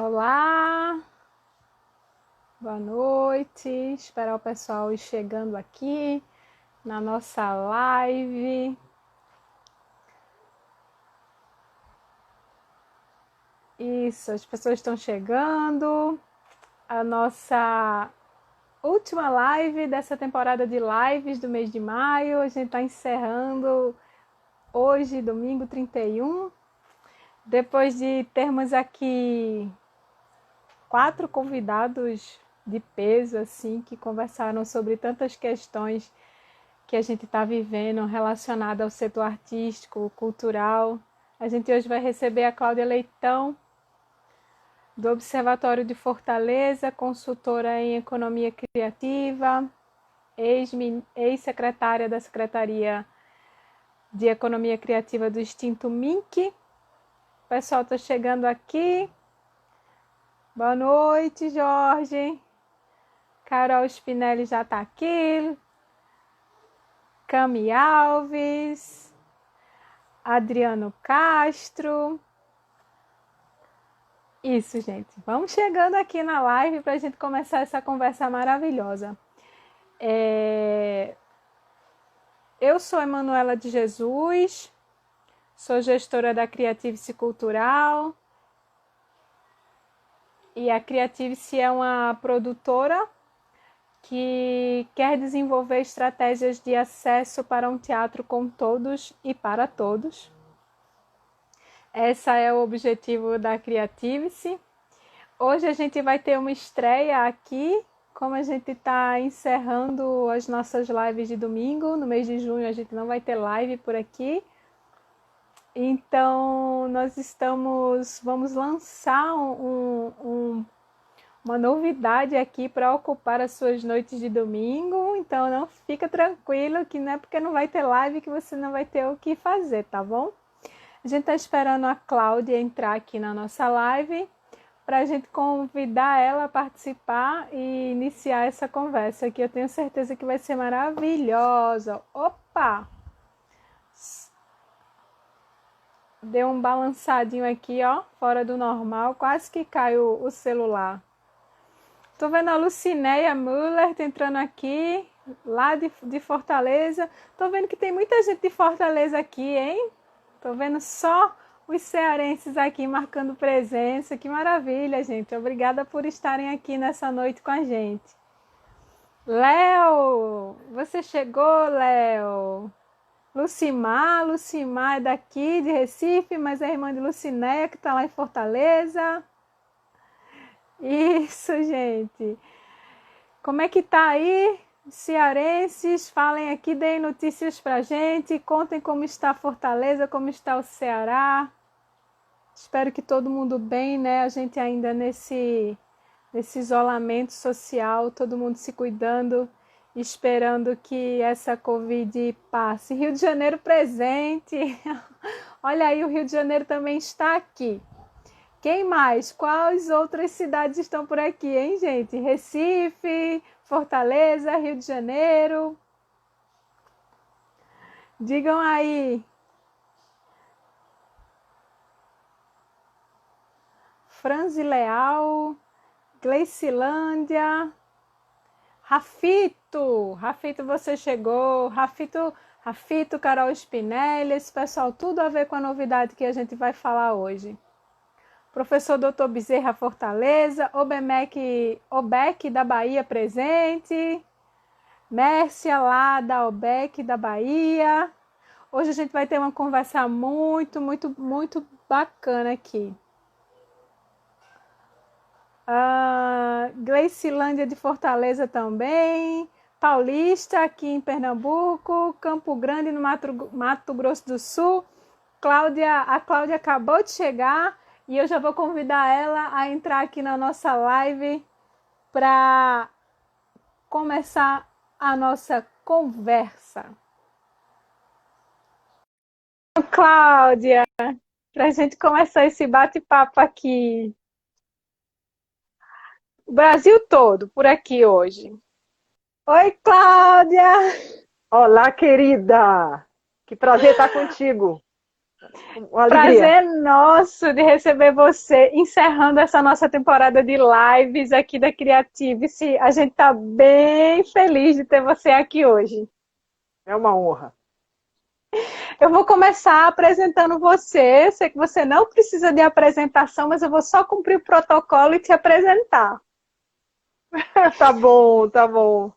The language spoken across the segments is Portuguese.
Olá, boa noite. Esperar o pessoal ir chegando aqui na nossa live. Isso, as pessoas estão chegando. A nossa última live dessa temporada de lives do mês de maio. A gente está encerrando hoje, domingo 31. Depois de termos aqui 4 convidados de peso, assim, que conversaram sobre tantas questões que a gente está vivendo relacionada ao setor artístico, cultural. A gente hoje vai receber a Cláudia Leitão, do Observatório de Fortaleza, consultora em economia criativa, ex-secretária da Secretaria de Economia Criativa do extinto MINC. O pessoal está chegando aqui. Boa noite, Jorge. Carol Spinelli já está aqui. Cami Alves. Adriano Castro. Isso, gente. Vamos chegando aqui na live para a gente começar essa conversa maravilhosa. Eu sou Emanuela de Jesus, sou gestora da Creative-se Cultural. E a Creative-se é uma produtora que quer desenvolver estratégias de acesso para um teatro com todos e para todos. Esse é o objetivo da Creative-se. Hoje a gente vai ter uma estreia aqui, como a gente está encerrando as nossas lives de domingo. No mês de junho a gente não vai ter live por aqui. Então nós vamos lançar uma novidade aqui para ocupar as suas noites de domingo. Então não fica tranquilo que não é porque não vai ter live que você não vai ter o que fazer, tá bom? A gente está esperando a Cláudia entrar aqui na nossa live para a gente convidar ela a participar e iniciar essa conversa que eu tenho certeza que vai ser maravilhosa. Opa! Deu um balançadinho aqui, ó, fora do normal, quase que caiu o celular. Tô vendo a Lucinéia Müller entrando aqui, lá de Fortaleza. Tô vendo que tem muita gente de Fortaleza aqui, hein? Tô vendo só os cearenses aqui marcando presença. Que maravilha, gente. Obrigada por estarem aqui nessa noite com a gente. Léo, você chegou, Léo? Lucimar é daqui de Recife, mas é irmã de Lucinéia, que está lá em Fortaleza. Isso, gente. Como é que tá aí? Cearenses, falem aqui, deem notícias pra gente, contem como está Fortaleza, como está o Ceará. Espero que todo mundo bem, né? A gente ainda nesse isolamento social, todo mundo se cuidando, esperando que essa Covid passe. Rio de Janeiro presente. Olha aí, o Rio de Janeiro também está aqui. Quem mais? Quais outras cidades estão por aqui, hein, gente? Recife, Fortaleza, Rio de Janeiro. Digam aí. Franzi Leal, Gleicilândia, Rafito, você chegou. Rafito, Carol Spinelli, esse pessoal, tudo a ver com a novidade que a gente vai falar hoje. Professor Dr. Bezerra Fortaleza, Obec da Bahia presente, Mércia lá da Obec da Bahia. Hoje a gente vai ter uma conversa muito bacana aqui. Gleicilândia de Fortaleza também, Paulista aqui em Pernambuco, Campo Grande no Mato Grosso do Sul. A Cláudia acabou de chegar e eu já vou convidar ela a entrar aqui na nossa live para começar a nossa conversa. Cláudia, para a gente começar esse bate-papo aqui. O Brasil todo por aqui hoje. Oi, Cláudia! Olá, querida! Que prazer estar contigo. Uma alegria. Prazer nosso de receber você, encerrando essa nossa temporada de lives aqui da Creative-se. A gente está bem feliz de ter você aqui hoje. É uma honra. Eu vou começar apresentando você. Sei que você não precisa de apresentação, mas eu vou só cumprir o protocolo e te apresentar. Tá bom, tá bom.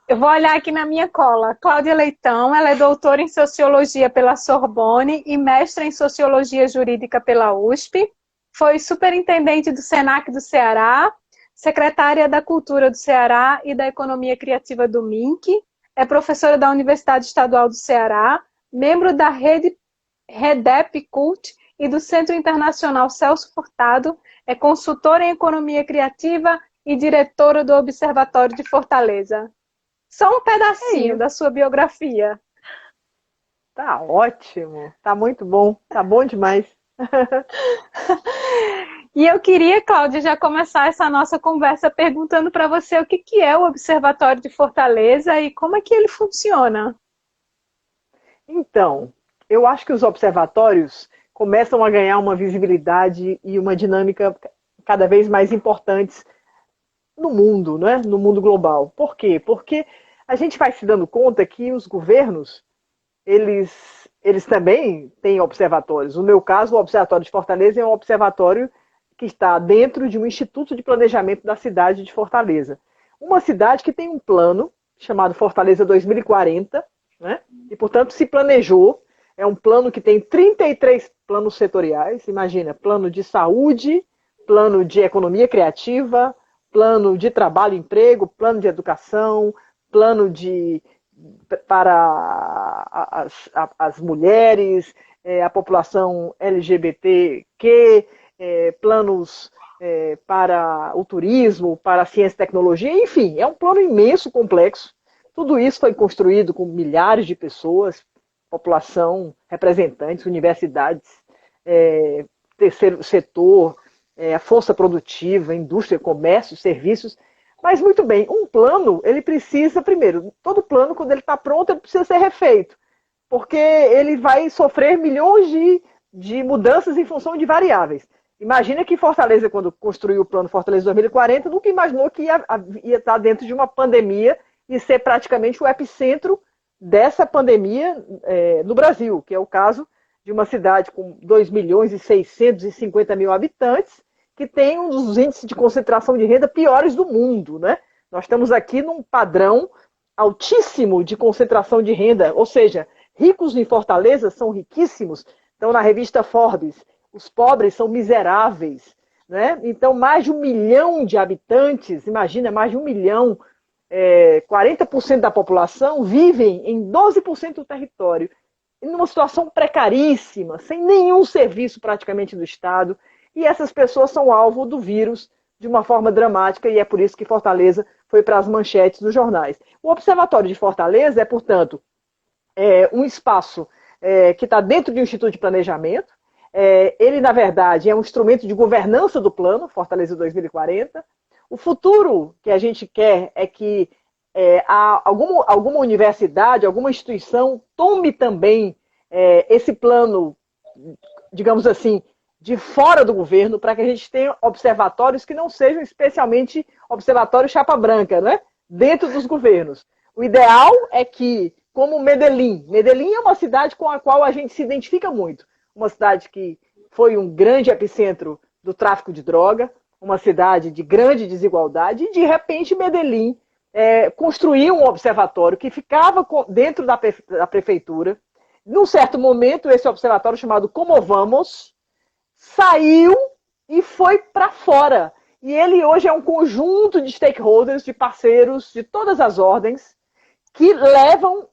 Eu vou olhar aqui na minha cola. Cláudia Leitão, ela é doutora em Sociologia pela Sorbonne e mestra em Sociologia Jurídica pela USP. Foi superintendente do SENAC do Ceará, secretária da Cultura do Ceará e da Economia Criativa do MINC. É professora da Universidade Estadual do Ceará, membro da rede REDEP Cult e do Centro Internacional Celso Furtado. É consultora em Economia Criativa e diretora do Observatório de Fortaleza. Só um É pedacinho isso. da sua biografia. Tá ótimo. Tá muito bom. Tá bom demais. E eu queria, Cláudia, já começar essa nossa conversa perguntando para você o que é o Observatório de Fortaleza e como é que ele funciona. Então, eu acho que os observatórios começam a ganhar uma visibilidade e uma dinâmica cada vez mais importantes no mundo, né? No mundo global. Por quê? Porque a gente vai se dando conta que os governos, eles também têm observatórios. No meu caso, o Observatório de Fortaleza é um observatório que está dentro de um instituto de planejamento da cidade de Fortaleza. Uma cidade que tem um plano chamado Fortaleza 2040, né? E, portanto, se planejou. É um plano que tem 33 planos setoriais. Imagina, plano de saúde, plano de economia criativa, plano de trabalho e emprego, plano de educação, plano para as mulheres, a população LGBTQ, planos para o turismo, para a ciência e tecnologia, enfim, é um plano imenso, complexo. Tudo isso foi construído com milhares de pessoas, população, representantes, universidades, terceiro setor, a força produtiva, indústria, comércio, serviços. Mas, muito bem, um plano, ele precisa, primeiro, todo plano, quando ele está pronto, ele precisa ser refeito, porque ele vai sofrer milhões de mudanças em função de variáveis. Imagina que Fortaleza, quando construiu o plano Fortaleza 2040, nunca imaginou que ia estar dentro de uma pandemia e ser praticamente o epicentro dessa pandemia no Brasil, que é o caso de uma cidade com 2 milhões e 650 mil habitantes, que tem um dos índices de concentração de renda piores do mundo, né? Nós estamos aqui num padrão altíssimo de concentração de renda, ou seja, ricos em Fortaleza são riquíssimos. Então, na revista Forbes, os pobres são miseráveis, né? Então, mais de 1 milhão de habitantes, imagina, mais de 1 milhão, 40% da população vivem em 12% do território, numa situação precaríssima, sem nenhum serviço praticamente do Estado, e essas pessoas são alvo do vírus de uma forma dramática, e é por isso que Fortaleza foi para as manchetes dos jornais. O Observatório de Fortaleza é, portanto, um espaço que está dentro de um instituto de planejamento. Ele, na verdade, é um instrumento de governança do plano, Fortaleza 2040. O futuro que a gente quer é que alguma universidade, alguma instituição tome também esse plano, digamos assim, de fora do governo, para que a gente tenha observatórios que não sejam especialmente observatórios chapa branca, né? Dentro dos governos. O ideal é que, como Medellín é uma cidade com a qual a gente se identifica muito, uma cidade que foi um grande epicentro do tráfico de droga, uma cidade de grande desigualdade, e de repente Medellín construiu um observatório que ficava dentro da prefeitura. Num certo momento, esse observatório, chamado Como Vamos, saiu e foi para fora. E ele hoje é um conjunto de stakeholders, de parceiros de todas as ordens, que levam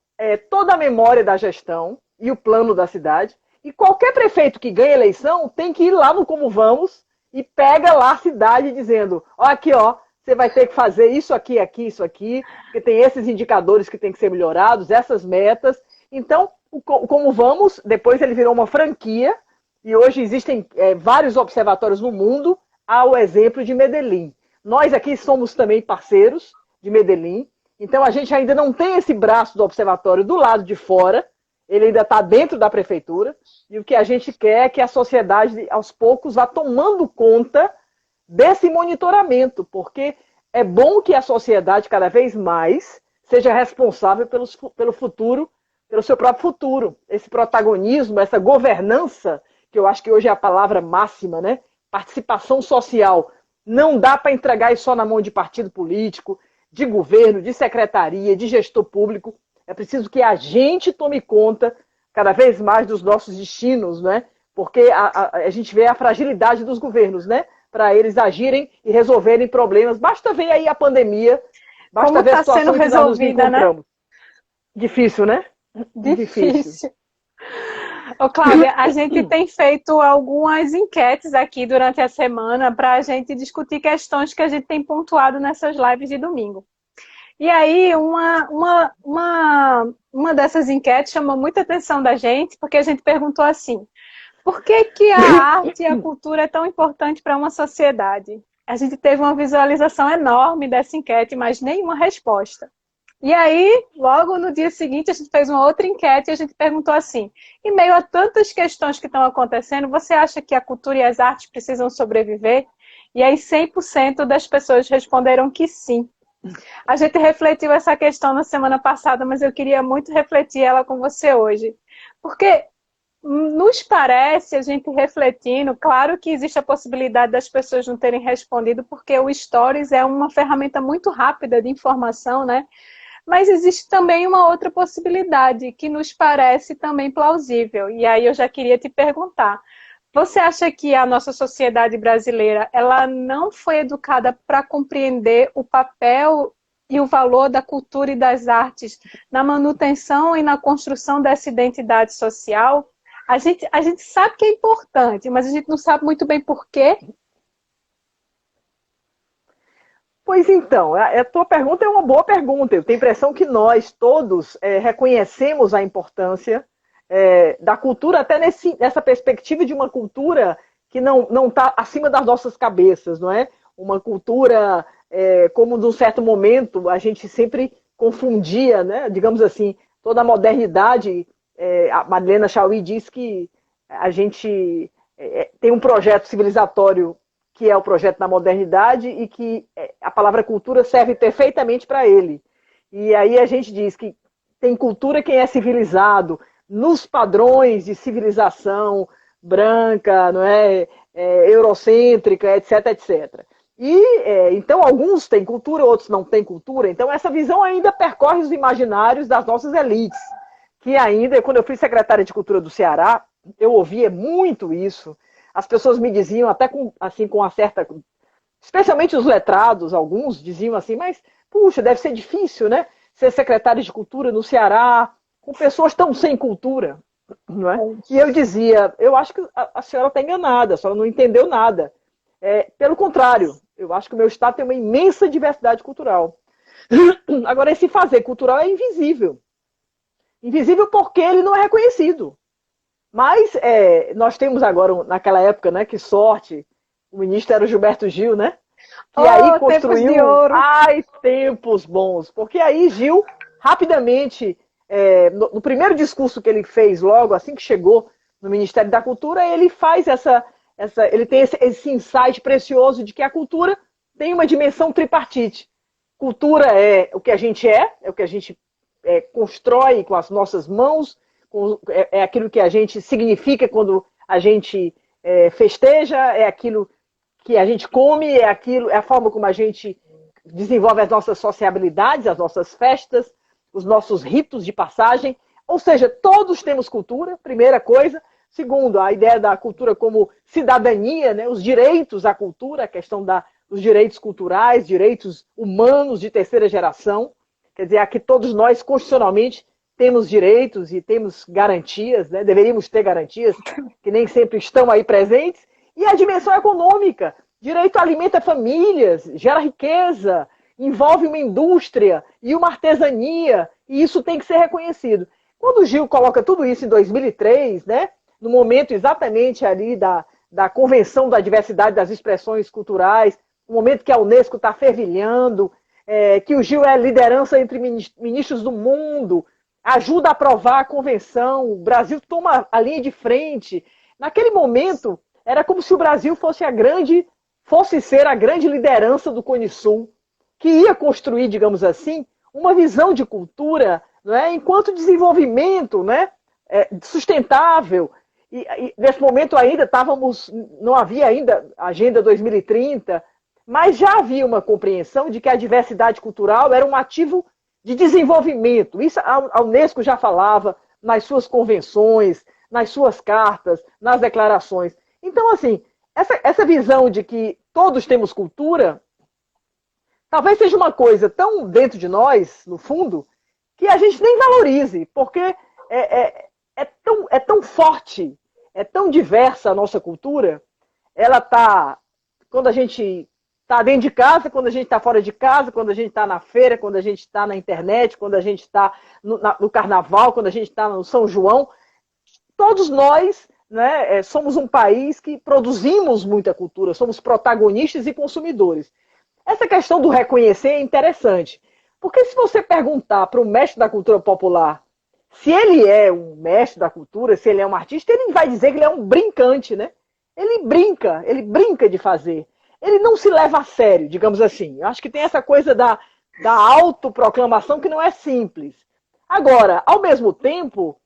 toda a memória da gestão e o plano da cidade. E qualquer prefeito que ganha eleição tem que ir lá no Como Vamos e pega lá a cidade dizendo, ó, aqui, ó, você vai ter que fazer isso aqui, isso aqui, porque tem esses indicadores que tem que ser melhorados, essas metas. Então, o Como Vamos, depois ele virou uma franquia, e hoje existem vários observatórios no mundo, ao exemplo de Medellín. Nós aqui somos também parceiros de Medellín, então a gente ainda não tem esse braço do observatório do lado de fora, ele ainda está dentro da prefeitura, e o que a gente quer é que a sociedade, aos poucos, vá tomando conta desse monitoramento, porque é bom que a sociedade, cada vez mais, seja responsável pelo futuro, pelo seu próprio futuro. Esse protagonismo, essa governança, que eu acho que hoje é a palavra máxima, né? Participação social. Não dá para entregar isso só na mão de partido político, de governo, de secretaria, de gestor público. É preciso que a gente tome conta cada vez mais dos nossos destinos, né? Porque a gente vê a fragilidade dos governos, né? Para eles agirem e resolverem problemas. Basta ver aí a pandemia, basta Como ver a está sendo situação em que nós nos resolvida, né? encontramos. Difícil, né? Difícil. Ô, Cláudia, a gente tem feito algumas enquetes aqui durante a semana para a gente discutir questões que a gente tem pontuado nessas lives de domingo. E aí, uma dessas enquetes chamou muita atenção da gente, porque a gente perguntou assim: por que que a arte e a cultura é tão importante para uma sociedade? A gente teve uma visualização enorme dessa enquete, mas nenhuma resposta. E aí, logo no dia seguinte, a gente fez uma outra enquete e a gente perguntou assim: em meio a tantas questões que estão acontecendo, você acha que a cultura e as artes precisam sobreviver? E aí 100% das pessoas responderam que sim. A gente refletiu essa questão na semana passada, mas eu queria muito refletir ela com você hoje. Porque nos parece, a gente refletindo, claro que existe a possibilidade das pessoas não terem respondido, porque o Stories é uma ferramenta muito rápida de informação, né? Mas existe também uma outra possibilidade que nos parece também plausível. E aí eu já queria te perguntar: você acha que a nossa sociedade brasileira ela não foi educada para compreender o papel e o valor da cultura e das artes na manutenção e na construção dessa identidade social? A gente sabe que é importante, mas a gente não sabe muito bem por quê. Pois então, a tua pergunta é uma boa pergunta. Eu tenho a impressão que nós todos reconhecemos a importância da cultura, até nessa perspectiva de uma cultura que não está acima das nossas cabeças, não é? Uma cultura, como num certo momento a gente sempre confundia, né? Digamos assim, toda a modernidade. A Madalena Chauí diz que a gente tem um projeto civilizatório que é o projeto da modernidade e que a palavra cultura serve perfeitamente para ele. E aí a gente diz que tem cultura quem é civilizado, nos padrões de civilização branca, não é? Eurocêntrica, etc, etc. E então alguns têm cultura, outros não têm cultura. Então essa visão ainda percorre os imaginários das nossas elites, que ainda, quando eu fui secretária de Cultura do Ceará, eu ouvia muito isso. As pessoas me diziam, até com uma certa... Especialmente os letrados, alguns diziam assim, mas, puxa, deve ser difícil, né? Ser secretária de Cultura no Ceará, com pessoas tão sem cultura, não é? E eu dizia, eu acho que a senhora está enganada, a senhora não entendeu nada. Pelo contrário, eu acho que o meu estado tem uma imensa diversidade cultural. Agora, esse fazer cultural é invisível. Invisível porque ele não é reconhecido. Mas nós temos agora, naquela época, né, que sorte, o ministro era o Gilberto Gil, né? Que aí construiu... Ai, tempos bons! Porque aí Gil, rapidamente, no primeiro discurso que ele fez, logo assim que chegou no Ministério da Cultura, ele faz ele tem esse insight precioso de que a cultura tem uma dimensão tripartite. Cultura é o que a gente é o que a gente constrói com as nossas mãos, é aquilo que a gente significa quando a gente festeja, é aquilo que a gente come, é a forma como a gente desenvolve as nossas sociabilidades, as nossas festas, os nossos ritos de passagem. Ou seja, todos temos cultura, primeira coisa. Segundo, a ideia da cultura como cidadania, né? Os direitos à cultura, a questão dos direitos culturais, direitos humanos de terceira geração. Quer dizer, aqui todos nós, constitucionalmente, temos direitos e temos garantias, né? Deveríamos ter garantias que nem sempre estão aí presentes. E a dimensão econômica. Direito alimenta famílias, gera riqueza, envolve uma indústria e uma artesania, e isso tem que ser reconhecido. Quando o Gil coloca tudo isso em 2003, né, no momento exatamente ali da Convenção da Diversidade das Expressões Culturais, no momento que a Unesco está fervilhando, que o Gil é liderança entre ministros do mundo, ajuda a aprovar a convenção, o Brasil toma a linha de frente. Naquele momento, era como se o Brasil fosse ser a grande liderança do Cone Sul, que ia construir, digamos assim, uma visão de cultura, né, enquanto desenvolvimento, né, sustentável. E nesse momento ainda não havia ainda Agenda 2030, mas já havia uma compreensão de que a diversidade cultural era um ativo de desenvolvimento. Isso a Unesco já falava nas suas convenções, nas suas cartas, nas declarações. Então, assim, essa visão de que todos temos cultura, talvez seja uma coisa tão dentro de nós, no fundo, que a gente nem valorize, porque é tão forte, é tão diversa a nossa cultura. Ela está, quando a gente está dentro de casa, quando a gente está fora de casa, quando a gente está na feira, quando a gente está na internet, quando a gente está no carnaval, quando a gente está no São João. Todos nós, né, somos um país que produzimos muita cultura, somos protagonistas e consumidores. Essa questão do reconhecer é interessante, porque se você perguntar para o mestre da cultura popular se ele é um mestre da cultura, se ele é um artista, ele vai dizer que ele é um brincante, né? Ele brinca de fazer. Ele não se leva a sério, digamos assim. Eu acho que tem essa coisa da autoproclamação que não é simples. Agora, ao mesmo tempo,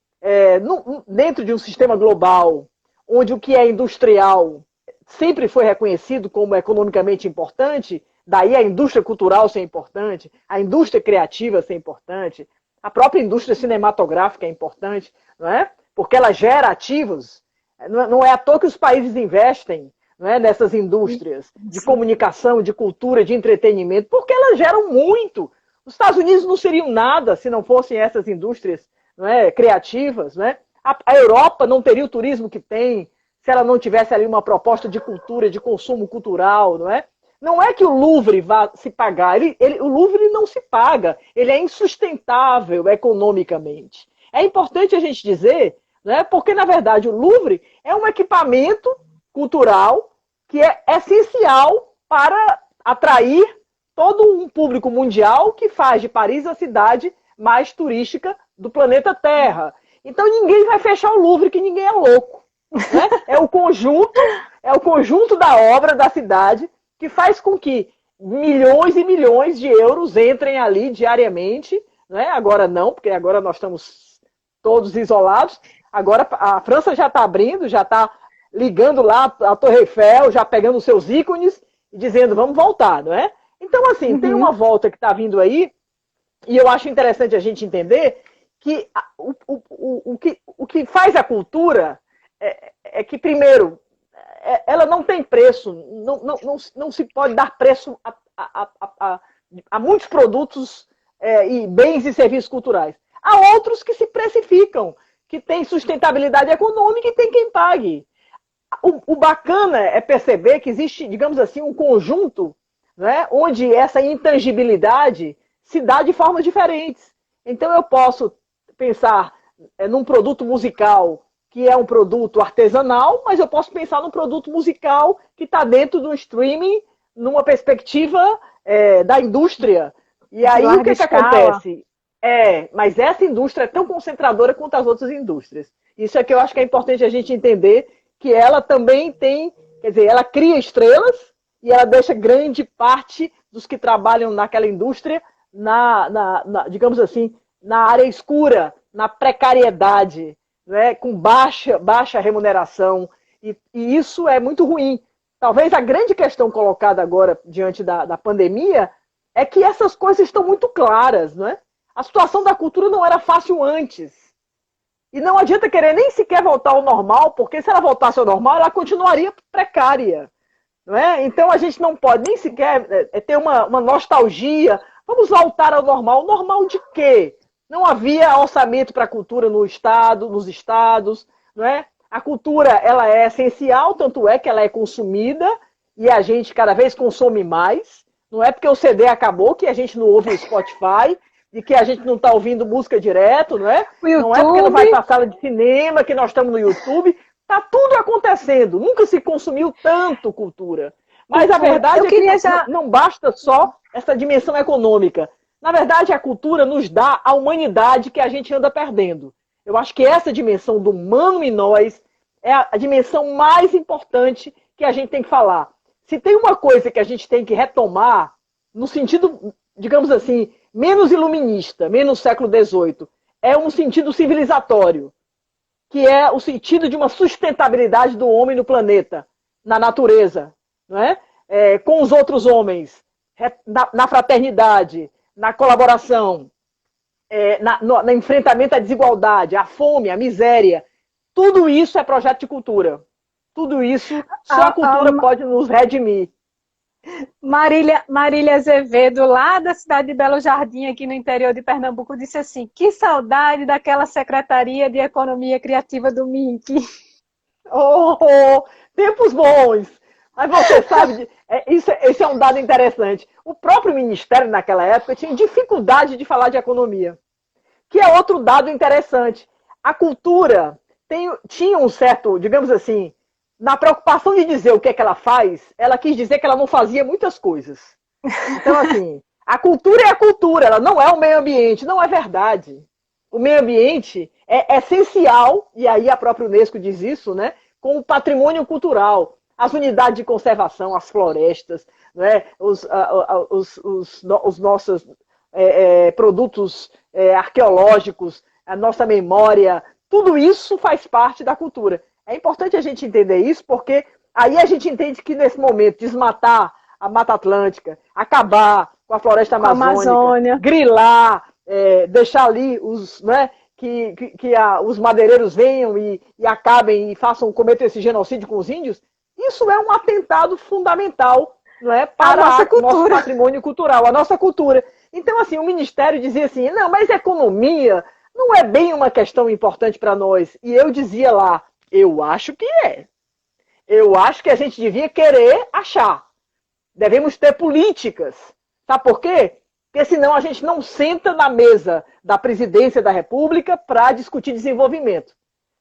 dentro de um sistema global, onde o que é industrial sempre foi reconhecido como economicamente importante, daí a indústria cultural ser importante, a indústria criativa ser importante, a própria indústria cinematográfica é importante, não é? Porque ela gera ativos. Não é à toa que os países investem, não é, nessas indústrias de comunicação, de cultura, de entretenimento, porque elas geram muito. Os Estados Unidos não seriam nada se não fossem essas indústrias, não é, criativas. Não é? A Europa não teria o turismo que tem se ela não tivesse ali uma proposta de cultura, de consumo cultural. Não é? Não é que o Louvre vá se pagar, o Louvre não se paga, ele é insustentável economicamente. É importante a gente dizer, né, porque, na verdade, o Louvre é um equipamento cultural que é essencial para atrair todo um público mundial que faz de Paris a cidade mais turística do planeta Terra. Então ninguém vai fechar o Louvre, que ninguém é louco. Né? É o conjunto da obra da cidade que faz com que milhões e milhões de euros entrem ali diariamente. Né? Agora não, porque agora nós estamos todos isolados. Agora a França já está abrindo, já está ligando lá a Torre Eiffel, já pegando os seus ícones e dizendo, vamos voltar, não é? Então, assim, tem uma volta que está vindo aí, e eu acho interessante a gente entender que o que faz a cultura é que, primeiro, ela não tem preço, não se pode dar preço a muitos produtos e bens e serviços culturais. Há outros que se precificam, que têm sustentabilidade econômica e tem quem pague. O bacana é perceber que existe, digamos assim, um conjunto, né, onde essa intangibilidade se dá de formas diferentes. Então eu posso pensar num produto musical que é um produto artesanal, mas eu posso pensar num produto musical que está dentro do streaming, numa perspectiva da indústria. E aí o que acontece? Mas essa indústria é tão concentradora quanto as outras indústrias. Isso é que eu acho que é importante a gente entender, que ela também tem, quer dizer, ela cria estrelas e ela deixa grande parte dos que trabalham naquela indústria, digamos assim, na área escura, na precariedade, né, com baixa remuneração, e isso é muito ruim. Talvez a grande questão colocada agora, diante da pandemia, é que essas coisas estão muito claras, não é? A situação da cultura não era fácil antes. E não adianta querer nem sequer voltar ao normal, porque se ela voltasse ao normal, ela continuaria precária. Não é? Então a gente não pode nem sequer ter uma nostalgia. Vamos voltar ao normal. Normal de quê? Não havia orçamento para a cultura nos estados. Não é? A cultura ela é essencial, tanto é que ela é consumida e a gente cada vez consome mais. Não é porque o CD acabou que a gente não ouve o Spotify e que a gente não está ouvindo música direto, não é? Não é porque não vai para a sala de cinema que nós estamos no YouTube. Está tudo acontecendo. Nunca se consumiu tanto cultura. Mas a verdade é que não basta só essa dimensão econômica. Na verdade, a cultura nos dá a humanidade que a gente anda perdendo. Eu acho que essa dimensão do humano em nós é a dimensão mais importante que a gente tem que falar. Se tem uma coisa que a gente tem que retomar, no sentido, digamos assim, menos iluminista, menos século XVIII, é um sentido civilizatório, que é o sentido de uma sustentabilidade do homem no planeta, na natureza, não é? Com os outros homens, na fraternidade, na colaboração, no enfrentamento à desigualdade, à fome, à miséria. Tudo isso é projeto de cultura. Tudo isso, só a cultura pode nos redimir. Marília Azevedo, lá da cidade de Belo Jardim, aqui no interior de Pernambuco, disse assim: que saudade daquela Secretaria de Economia Criativa do MINC. Tempos bons! Mas você sabe, esse é um dado interessante. O próprio Ministério, naquela época, tinha dificuldade de falar de economia, que é outro dado interessante. A cultura tinha um certo, digamos assim, na preocupação de dizer o que é que ela faz, ela quis dizer que ela não fazia muitas coisas. Então, assim, a cultura é a cultura, ela não é o meio ambiente, não é verdade. O meio ambiente é essencial, e aí a própria Unesco diz isso, né, com o patrimônio cultural. As unidades de conservação, as florestas, né, os nossos produtos arqueológicos, a nossa memória, tudo isso faz parte da cultura. É importante a gente entender isso, porque aí a gente entende que nesse momento desmatar a Mata Atlântica, acabar com a floresta amazônica, grilar, deixar ali os madeireiros venham e acabem e cometam esse genocídio com os índios, isso é um atentado fundamental, não é, para o nosso patrimônio cultural, a nossa cultura. Então, assim, o Ministério dizia assim, não, mas economia não é bem uma questão importante para nós. E eu dizia lá, eu acho que é. Eu acho que a gente devia querer achar. Devemos ter políticas. Sabe por quê? Porque senão a gente não senta na mesa da presidência da República para discutir desenvolvimento.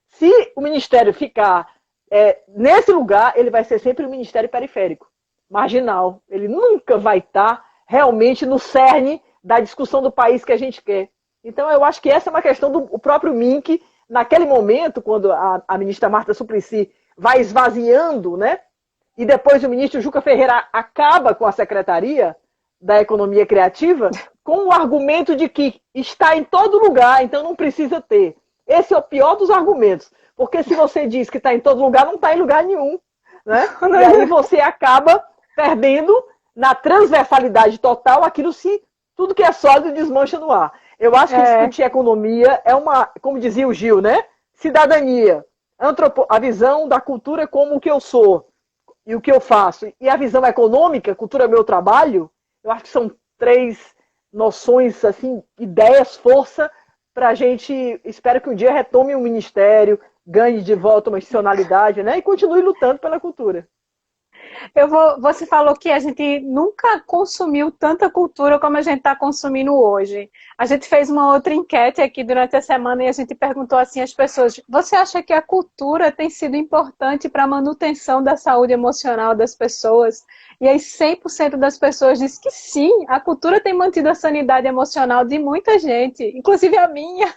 Se o Ministério ficar nesse lugar, ele vai ser sempre um ministério periférico, marginal. Ele nunca vai estar realmente no cerne da discussão do país que a gente quer. Então, eu acho que essa é uma questão do próprio MINC, naquele momento, quando a ministra Marta Suplicy vai esvaziando, né? E depois o ministro Juca Ferreira acaba com a Secretaria da Economia Criativa, com o argumento de que está em todo lugar, então não precisa ter. Esse é o pior dos argumentos. Porque se você diz que está em todo lugar, não está em lugar nenhum. Né? E aí você acaba perdendo na transversalidade total aquilo se tudo que é sólido desmancha no ar. Eu acho que discutir economia é como dizia o Gil, né? Cidadania. A visão da cultura como o que eu sou e o que eu faço. E a visão econômica, cultura é meu trabalho, eu acho que são 3 noções, assim, ideias, força, para a gente, espero que um dia retome o ministério, ganhe de volta uma institucionalidade, né? E continue lutando pela cultura. Você falou que a gente nunca consumiu tanta cultura como a gente está consumindo hoje. A gente fez uma outra enquete aqui durante a semana e a gente perguntou assim às pessoas: você acha que a cultura tem sido importante para a manutenção da saúde emocional das pessoas? E aí 100% das pessoas dizem que sim, a cultura tem mantido a sanidade emocional de muita gente, inclusive a minha.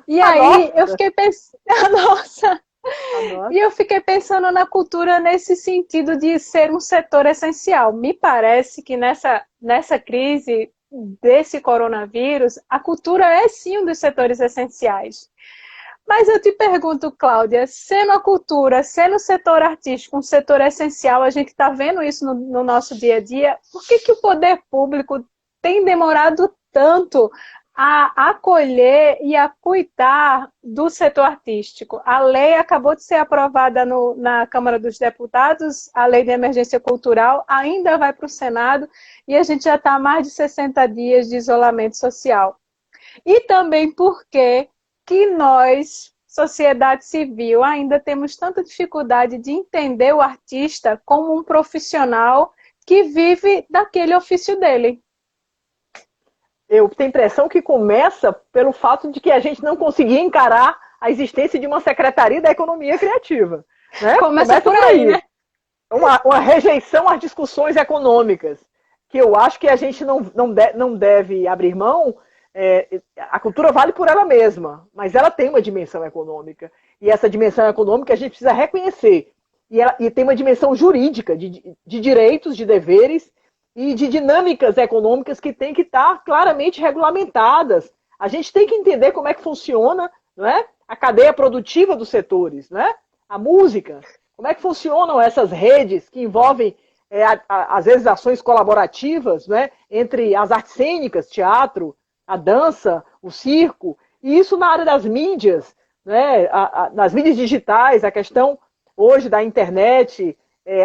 E aí eu fiquei pensando, nossa! E eu fiquei pensando na cultura nesse sentido de ser um setor essencial. Me parece que nessa crise desse coronavírus, a cultura é sim um dos setores essenciais. Mas eu te pergunto, Cláudia, sendo a cultura, sendo o setor artístico um setor essencial, a gente está vendo isso no nosso dia a dia, por que o poder público tem demorado tanto a acolher e a cuidar do setor artístico? A lei acabou de ser aprovada na Câmara dos Deputados, a Lei de Emergência Cultural ainda vai para o Senado e a gente já está há mais de 60 dias de isolamento social. E também porque que nós, sociedade civil, ainda temos tanta dificuldade de entender o artista como um profissional que vive daquele ofício dele. Eu tenho a impressão que começa pelo fato de que a gente não conseguia encarar a existência de uma Secretaria da Economia Criativa. Né? Começa por aí, né? Uma rejeição às discussões econômicas, que eu acho que a gente não deve abrir mão. A cultura vale por ela mesma, mas ela tem uma dimensão econômica. E essa dimensão econômica a gente precisa reconhecer. E tem uma dimensão jurídica, de direitos, de deveres e de dinâmicas econômicas que têm que estar claramente regulamentadas. A gente tem que entender como é que funciona, não é, a cadeia produtiva dos setores, não é? A música, como é que funcionam essas redes que envolvem, às vezes, ações colaborativas, não é, entre as artes cênicas, teatro, a dança, o circo, e isso na área das mídias, né, nas mídias digitais, a questão hoje da internet,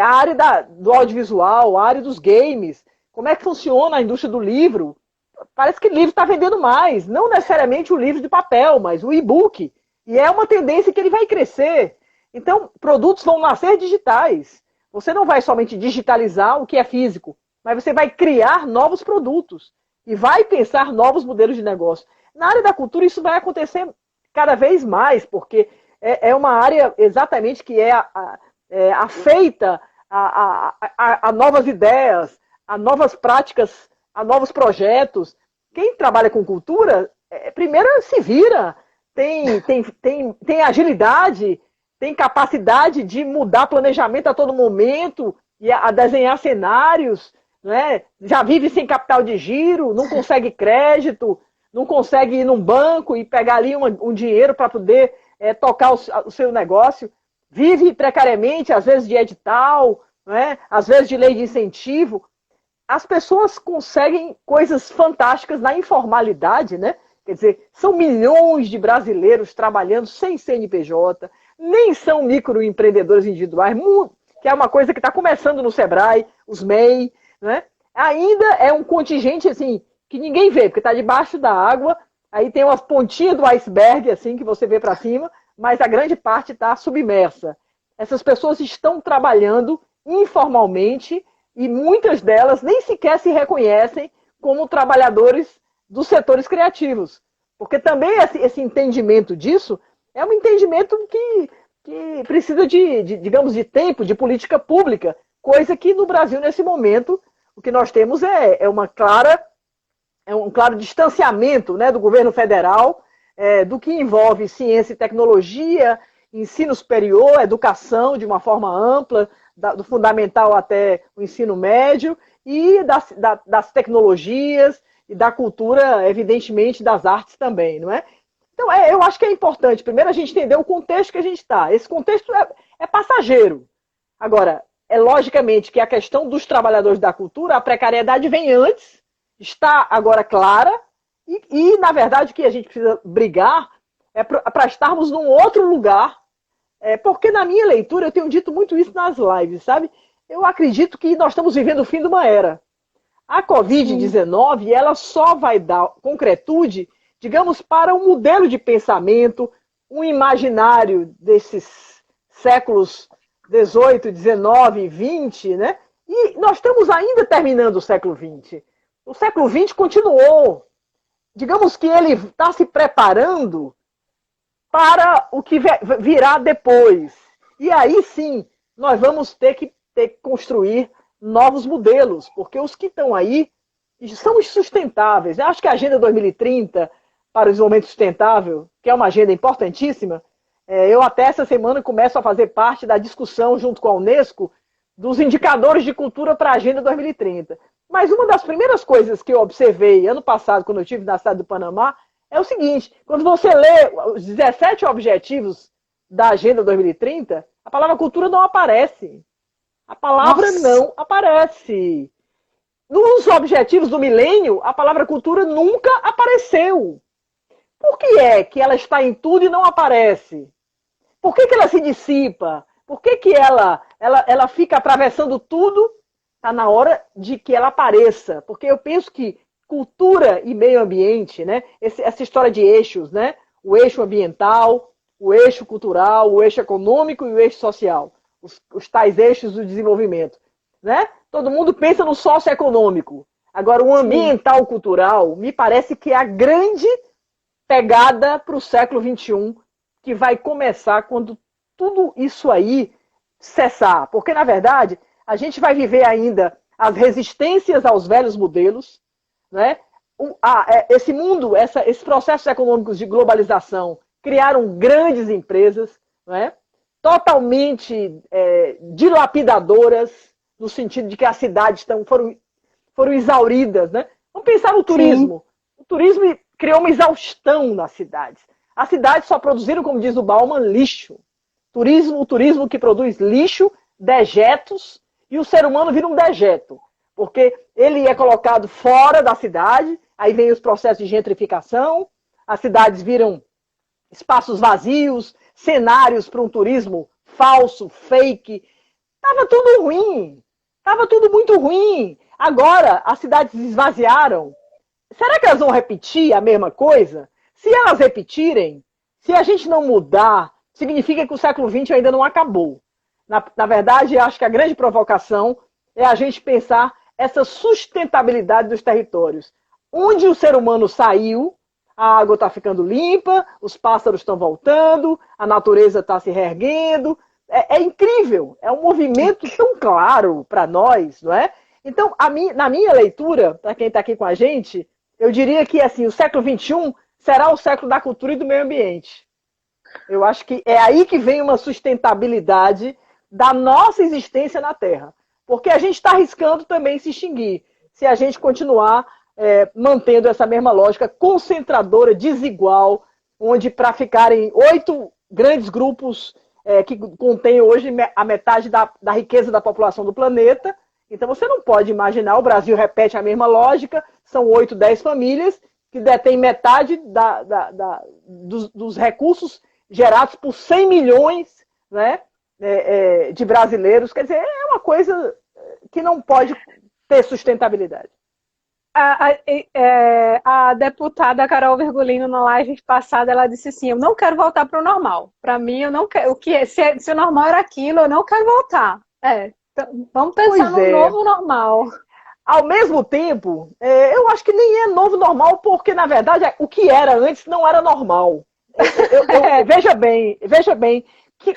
a área do audiovisual, a área dos games, como é que funciona a indústria do livro. Parece que o livro está vendendo mais, não necessariamente o livro de papel, mas o e-book, e é uma tendência que ele vai crescer. Então, produtos vão nascer digitais. Você não vai somente digitalizar o que é físico, mas você vai criar novos produtos e vai pensar novos modelos de negócio. Na área da cultura, isso vai acontecer cada vez mais, porque é uma área exatamente que é afeita a novas ideias, a novas práticas, a novos projetos. Quem trabalha com cultura, primeiro se vira, tem agilidade, tem capacidade de mudar planejamento a todo momento, e a desenhar cenários, né? Já vive sem capital de giro, não consegue crédito, não consegue ir num banco e pegar ali um dinheiro para poder tocar o seu negócio, vive precariamente, às vezes de edital, né? Às vezes de lei de incentivo. As pessoas conseguem coisas fantásticas na informalidade, né? Quer dizer, são milhões de brasileiros trabalhando sem CNPJ, nem são microempreendedores individuais, que é uma coisa que está começando no Sebrae, os MEI, né? Ainda é um contingente assim, que ninguém vê, porque está debaixo da água, aí tem umas pontinhas do iceberg assim, que você vê para cima, mas a grande parte está submersa. Essas pessoas estão trabalhando informalmente e muitas delas nem sequer se reconhecem como trabalhadores dos setores criativos. Porque também esse entendimento disso é um entendimento que precisa digamos, de tempo, de política pública, coisa que no Brasil, nesse momento, o que nós temos é um claro distanciamento, né, do governo federal, do que envolve ciência e tecnologia, ensino superior, educação de uma forma ampla, do fundamental até o ensino médio, e das tecnologias e da cultura, evidentemente, das artes também, não é? Então, eu acho que é importante, primeiro, a gente entender o contexto que a gente está. Esse contexto é passageiro. Agora, logicamente que a questão dos trabalhadores da cultura, a precariedade vem antes, está agora clara, e na verdade, o que a gente precisa brigar é para estarmos num outro lugar, porque na minha leitura, eu tenho dito muito isso nas lives, sabe? Eu acredito que nós estamos vivendo o fim de uma era. A Covid-19, ela só vai dar concretude, digamos, para um modelo de pensamento, um imaginário desses séculos 18, 19, 20, né? E nós estamos ainda terminando o século 20. O século 20 continuou. Digamos que ele está se preparando para o que virá depois. E aí sim, nós vamos ter que construir novos modelos, porque os que estão aí são insustentáveis. Eu acho que a Agenda 2030 para o desenvolvimento sustentável, que é uma agenda importantíssima, eu até essa semana começo a fazer parte da discussão junto com a Unesco dos indicadores de cultura para a Agenda 2030. Mas uma das primeiras coisas que eu observei ano passado, quando eu estive na cidade do Panamá, é o seguinte: quando você lê os 17 objetivos da Agenda 2030, a palavra cultura não aparece. A palavra não aparece. Nos objetivos do milênio, a palavra cultura nunca apareceu. Por que é que ela está em tudo e não aparece? Por que ela se dissipa? Por que ela fica atravessando tudo? Está na hora de que ela apareça. Porque eu penso que cultura e meio ambiente, né? Essa história de eixos, né? O eixo ambiental, o eixo cultural, o eixo econômico e o eixo social. Os tais eixos do desenvolvimento, né? Todo mundo pensa no socioeconômico. Agora, o ambiental cultural me parece que é a grande pegada para o século XXI, que vai começar quando tudo isso aí cessar. Porque, na verdade, a gente vai viver ainda as resistências aos velhos modelos, né? Esse mundo, esses processos econômicos de globalização criaram grandes empresas, né? Totalmente dilapidadoras, no sentido de que as cidades foram exauridas, né? Vamos pensar no turismo. Sim. O turismo criou uma exaustão nas cidades. As cidades só produziram, como diz o Bauman, lixo. O turismo que produz lixo, dejetos, e o ser humano vira um dejeto, porque ele é colocado fora da cidade, aí vem os processos de gentrificação, as cidades viram espaços vazios, cenários para um turismo falso, fake. Estava tudo ruim, estava tudo muito ruim. Agora as cidades esvaziaram. Será que elas vão repetir a mesma coisa? Se elas repetirem, se a gente não mudar, significa que o século XX ainda não acabou. Na verdade, acho que a grande provocação é a gente pensar essa sustentabilidade dos territórios. Onde o ser humano saiu, a água está ficando limpa, os pássaros estão voltando, a natureza está se reerguendo. É incrível, é um movimento tão claro para nós, não é? Então, na minha leitura, para quem está aqui com a gente, eu diria que assim, o século XXI será o século da cultura e do meio ambiente. Eu acho que é aí que vem uma sustentabilidade da nossa existência na Terra. Porque a gente está arriscando também se extinguir, se a gente continuar mantendo essa mesma lógica concentradora, desigual, onde para ficarem 8 grandes grupos que contêm hoje a metade da riqueza da população do planeta. Então você não pode imaginar, o Brasil repete a mesma lógica, são 8, 10 famílias que detêm metade dos recursos gerados por 100 milhões, né, de brasileiros. Quer dizer, é uma coisa que não pode ter sustentabilidade. A deputada Carol Virgulino, na live passada, ela disse assim: eu não quero voltar para o normal. Para mim, eu não quero. Se o normal era aquilo, eu não quero voltar. Vamos pensar no novo normal. Ao mesmo tempo, eu acho que nem é novo normal, porque, na verdade, o que era antes não era normal. Veja bem,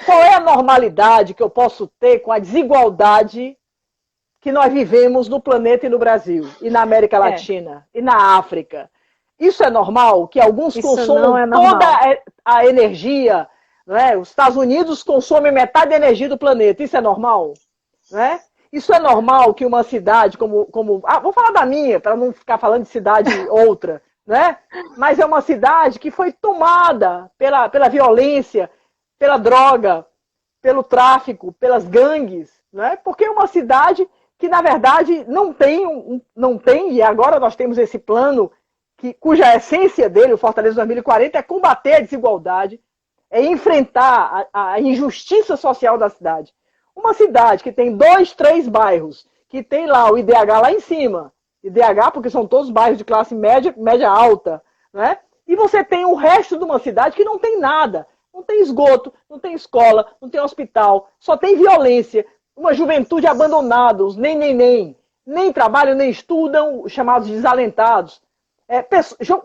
qual é a normalidade que eu posso ter com a desigualdade que nós vivemos no planeta e no Brasil, e na América Latina, e na África. Isso é normal? Que alguns consomam toda a energia, né? Os Estados Unidos consomem metade da energia do planeta. Isso é normal? Né? Isso é normal que uma cidade como vou falar da minha, para não ficar falando de cidade outra, né? Mas é uma cidade que foi tomada pela violência, pela droga, pelo tráfico, pelas gangues, né? Porque é uma cidade que, na verdade, não tem, e agora nós temos esse plano cuja essência dele, o Fortaleza 2040, é combater a desigualdade, é enfrentar a injustiça social da cidade. Uma cidade que tem 2, 3 bairros, que tem lá o IDH lá em cima, IDH porque são todos bairros de classe média, média alta, né? E você tem o resto de uma cidade que não tem nada, não tem esgoto, não tem escola, não tem hospital, só tem violência, uma juventude abandonada, os nem trabalham, nem estudam, chamados desalentados,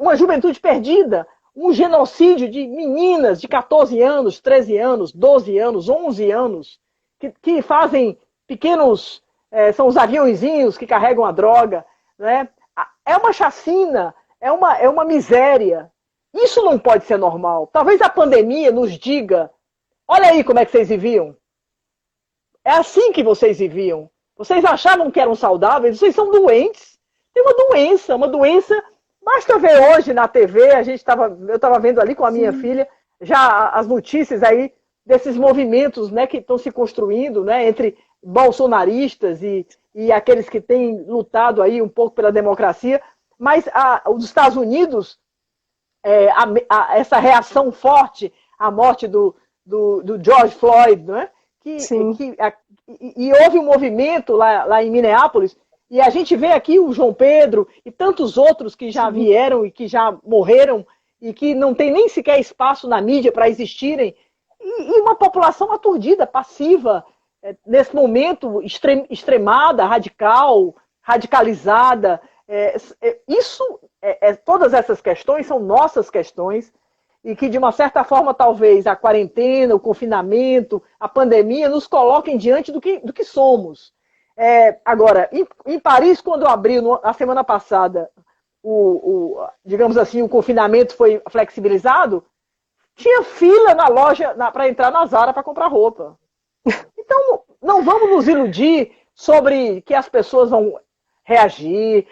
uma juventude perdida, um genocídio de meninas de 14 anos, 13 anos, 12 anos, 11 anos, que fazem pequenos, são os aviãozinhos que carregam a droga, né? É uma chacina, é uma miséria. Isso não pode ser normal. Talvez a pandemia nos diga, olha aí como é que vocês viviam. É assim que vocês viviam. Vocês achavam que eram saudáveis, vocês são doentes. Tem uma doença. Basta ver hoje na TV, eu estava vendo ali com a minha filha, já as notícias aí desses movimentos, né, que estão se construindo, né, entre bolsonaristas e aqueles que têm lutado aí um pouco pela democracia. Mas os Estados Unidos, essa reação forte à morte do George Floyd, né? E houve um movimento lá em Minneapolis, e a gente vê aqui o João Pedro e tantos outros que já vieram e que já morreram e que não tem nem sequer espaço na mídia para existirem, e uma população aturdida, passiva, nesse momento extremada, radicalizada. Todas essas questões são nossas questões, e que, de uma certa forma, talvez a quarentena, o confinamento, a pandemia nos coloquem diante do que somos. Agora, em Paris, quando abriu, a semana passada, digamos assim, o confinamento foi flexibilizado, tinha fila na loja para entrar na Zara para comprar roupa. Então, não vamos nos iludir sobre que as pessoas vão reagir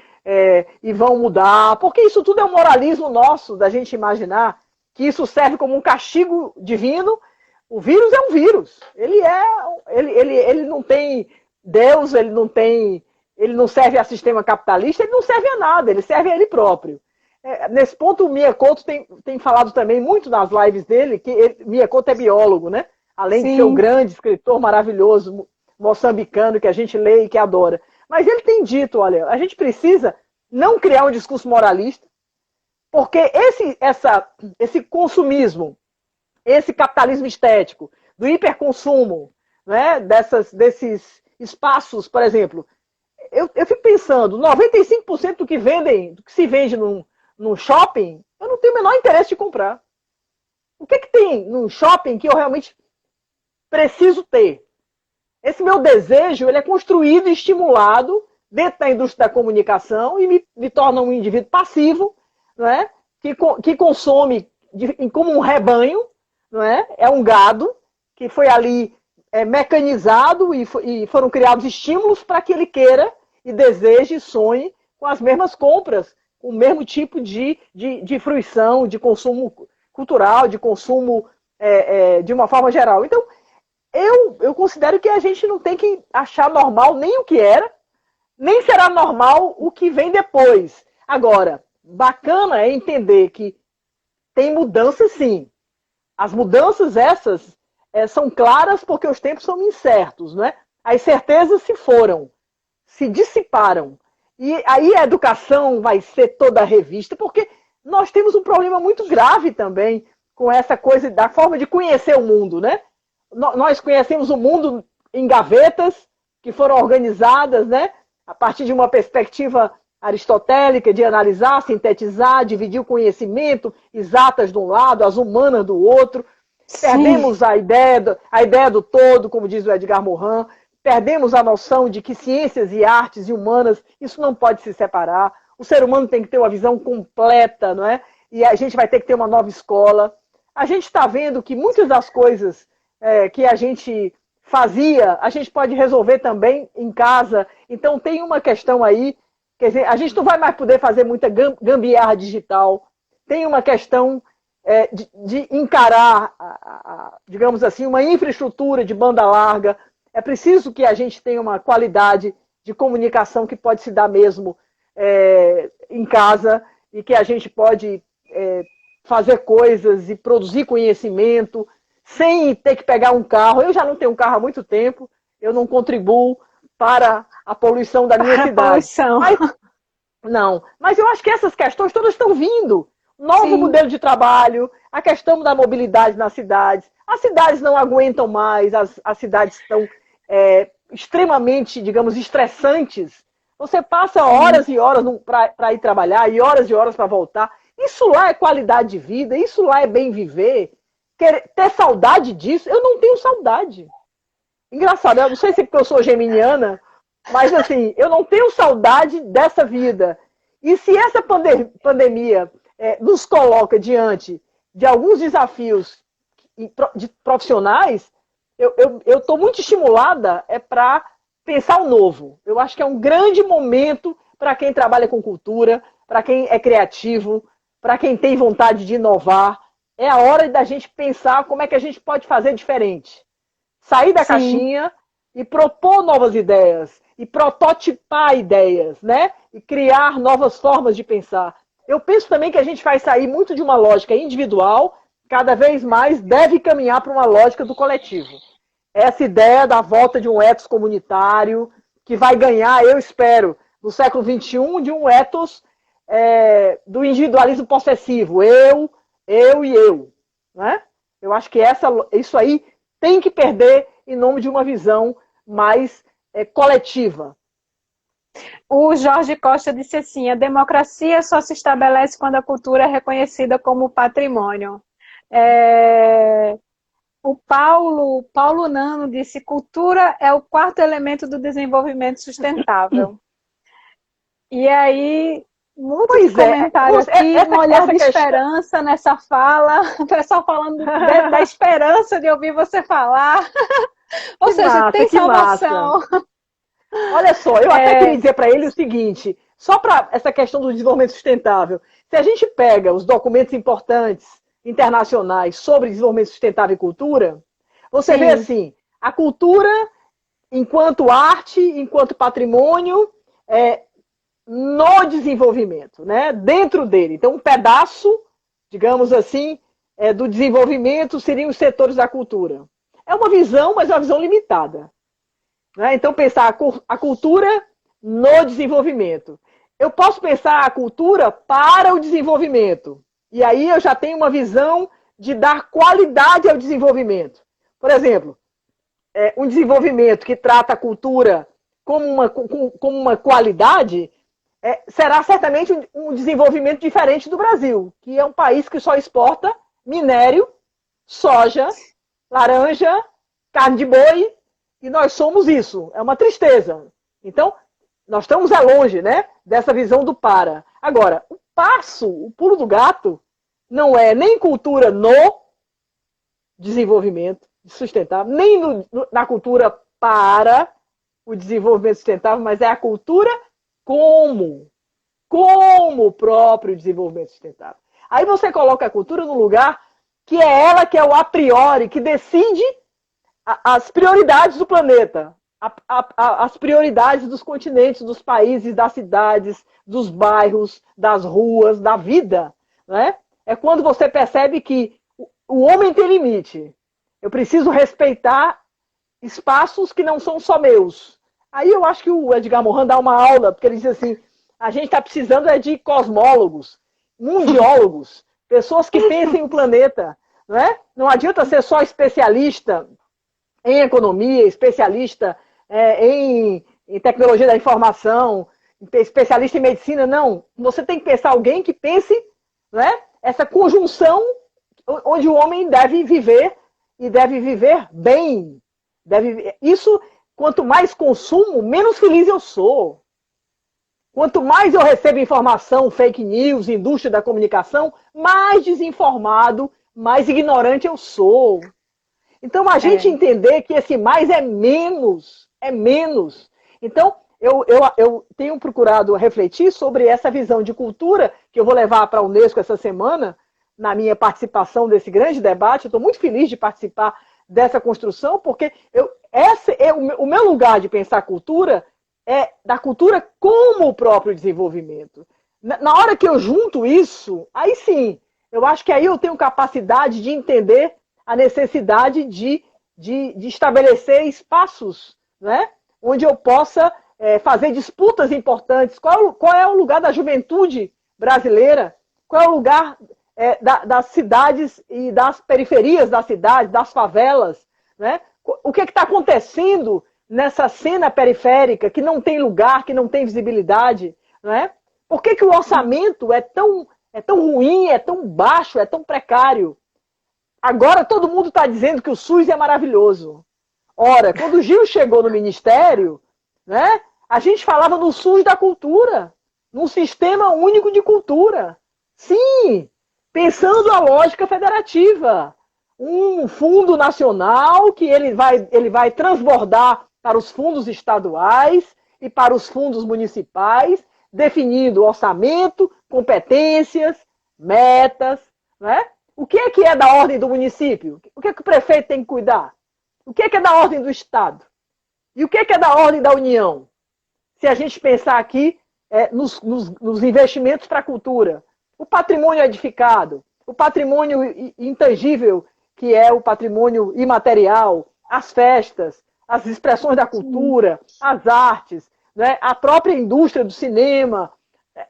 e vão mudar, porque isso tudo é um moralismo nosso, da gente imaginar que isso serve como um castigo divino. O vírus é um vírus. Ele não tem Deus, ele não serve a sistema capitalista, ele não serve a nada, ele serve a ele próprio. Nesse ponto, o Miyakoto tem falado também muito nas lives dele, que Miyakoto é biólogo, né? Além de ser um grande escritor maravilhoso, moçambicano, que a gente lê e que adora. Mas ele tem dito, olha, a gente precisa não criar um discurso moralista, porque esse consumismo, esse capitalismo estético, do hiperconsumo, né, desses espaços, por exemplo, eu fico pensando, 95% do que se vende num shopping, eu não tenho o menor interesse de comprar. O que tem num shopping que eu realmente preciso ter? Esse meu desejo, ele é construído e estimulado dentro da indústria da comunicação e me torna um indivíduo passivo, não é? Que consome como um rebanho, não é? É um gado que foi ali mecanizado e foram criados estímulos para que ele queira e deseje e sonhe com as mesmas compras, com o mesmo tipo de fruição, de consumo cultural, de consumo de uma forma geral. Então, eu considero que a gente não tem que achar normal nem o que era, nem será normal o que vem depois. Agora, bacana é entender que tem mudanças, sim. As mudanças essas são claras porque os tempos são incertos, né? As certezas se dissiparam. E aí a educação vai ser toda revista, porque nós temos um problema muito grave também com essa coisa da forma de conhecer o mundo, né? Nós conhecemos o mundo em gavetas que foram organizadas, né, a partir de uma perspectiva aristotélica de analisar, sintetizar, dividir o conhecimento, exatas de um lado, as humanas do outro. Sim. Perdemos a ideia do todo, como diz o Edgar Morin, perdemos a noção de que ciências e artes e humanas, isso não pode se separar. O ser humano tem que ter uma visão completa, não é? E a gente vai ter que ter uma nova escola. A gente está vendo que muitas das coisas que a gente fazia, a gente pode resolver também em casa. Então tem uma questão aí, quer dizer, a gente não vai mais poder fazer muita gambiarra digital. Tem uma questão de encarar, digamos assim, uma infraestrutura de banda larga. É preciso que a gente tenha uma qualidade de comunicação que pode se dar mesmo em casa e que a gente pode fazer coisas e produzir conhecimento sem ter que pegar um carro. Eu já não tenho um carro há muito tempo, eu não contribuo para a poluição da minha cidade. Mas eu acho que essas questões todas estão vindo. Novo modelo de trabalho, a questão da mobilidade nas cidades. As cidades não aguentam mais, as cidades estão extremamente, digamos, estressantes. Você passa horas e horas para ir trabalhar e horas para voltar. Isso lá é qualidade de vida, isso lá é bem viver. Ter saudade disso, eu não tenho saudade. Engraçado, eu não sei se é porque eu sou geminiana, mas assim, eu não tenho saudade dessa vida. E se essa pandemia nos coloca diante de alguns desafios profissionais, eu estou muito estimulada para pensar o novo. Eu acho que é um grande momento para quem trabalha com cultura, para quem é criativo, para quem tem vontade de inovar. É a hora da gente pensar como é que a gente pode fazer diferente. Sair da caixinha e propor novas ideias, e prototipar ideias, né? E criar novas formas de pensar. Eu penso também que a gente vai sair muito de uma lógica individual, cada vez mais deve caminhar para uma lógica do coletivo. Essa ideia da volta de um ethos comunitário, que vai ganhar, eu espero, no século XXI, de um ethos do individualismo possessivo. Eu e eu. Né? Eu acho que isso aí tem que perder em nome de uma visão mais coletiva. O Jorge Costa disse assim: a democracia só se estabelece quando a cultura é reconhecida como patrimônio. O Paulo Nano disse: cultura é o quarto elemento do desenvolvimento sustentável. E aí, muito comentário aqui, um olhar de esperança nessa fala, o pessoal falando da esperança de ouvir você falar. Ou seja, tem salvação. Olha só, eu até queria dizer para ele o seguinte, só para essa questão do desenvolvimento sustentável, se a gente pega os documentos importantes internacionais sobre desenvolvimento sustentável e cultura, você vê assim, a cultura enquanto arte, enquanto patrimônio, no desenvolvimento, né? Dentro dele. Então, um pedaço, digamos assim, do desenvolvimento seriam os setores da cultura. É uma visão, mas é uma visão limitada. Né? Então, pensar a cultura no desenvolvimento. Eu posso pensar a cultura para o desenvolvimento. E aí eu já tenho uma visão de dar qualidade ao desenvolvimento. Por exemplo, um desenvolvimento que trata a cultura como uma qualidade, será certamente um desenvolvimento diferente do Brasil, que é um país que só exporta minério, soja, laranja, carne de boi, e nós somos isso. É uma tristeza. Então, nós estamos longe, né, dessa visão do para. Agora, o pulo do gato, não é nem cultura no desenvolvimento sustentável, nem na cultura para o desenvolvimento sustentável, mas é a cultura como o próprio desenvolvimento sustentável. Aí você coloca a cultura no lugar que é ela que é o a priori, que decide as prioridades do planeta, as prioridades dos continentes, dos países, das cidades, dos bairros, das ruas, da vida. Né? É quando você percebe que o homem tem limite. Eu preciso respeitar espaços que não são só meus. Aí eu acho que o Edgar Morin dá uma aula, porque ele diz assim, a gente está precisando de cosmólogos, mundiólogos, pessoas que pensem o planeta. Né? Não adianta ser só especialista em economia, especialista em tecnologia da informação, especialista em medicina, não. Você tem que pensar alguém que pense, né, essa conjunção onde o homem deve viver e deve viver bem. Isso, quanto mais consumo, menos feliz eu sou. Quanto mais eu recebo informação, fake news, indústria da comunicação, mais desinformado, mais ignorante eu sou. Então, a gente entender que esse mais é menos. Então, eu tenho procurado refletir sobre essa visão de cultura que eu vou levar para a Unesco essa semana, na minha participação desse grande debate. Eu estou muito feliz de participar dessa construção, porque o meu lugar de pensar cultura é da cultura como o próprio desenvolvimento. Na hora que eu junto isso, aí sim, eu acho que aí eu tenho capacidade de entender a necessidade de estabelecer espaços, né, onde eu possa fazer disputas importantes. Qual é o lugar da juventude brasileira? Qual é o lugar das cidades e das periferias da cidade, das favelas? Né? O que está acontecendo nessa cena periférica que não tem lugar, que não tem visibilidade? Né? Por que o orçamento é tão ruim, é tão baixo, é tão precário? Agora todo mundo está dizendo que o SUS é maravilhoso. Ora, quando o Gil chegou no Ministério, né, a gente falava no SUS da cultura, num sistema único de cultura. Sim, pensando a lógica federativa. Um fundo nacional que ele vai transbordar para os fundos estaduais e para os fundos municipais, definindo orçamento, competências, metas, né? O que é da ordem do município? O que o prefeito tem que cuidar? O que é da ordem do Estado? E o que é da ordem da União? Se a gente pensar aqui nos investimentos para a cultura, o patrimônio edificado, o patrimônio intangível, que é o patrimônio imaterial, as festas, as expressões da cultura, as artes, né? A própria indústria do cinema.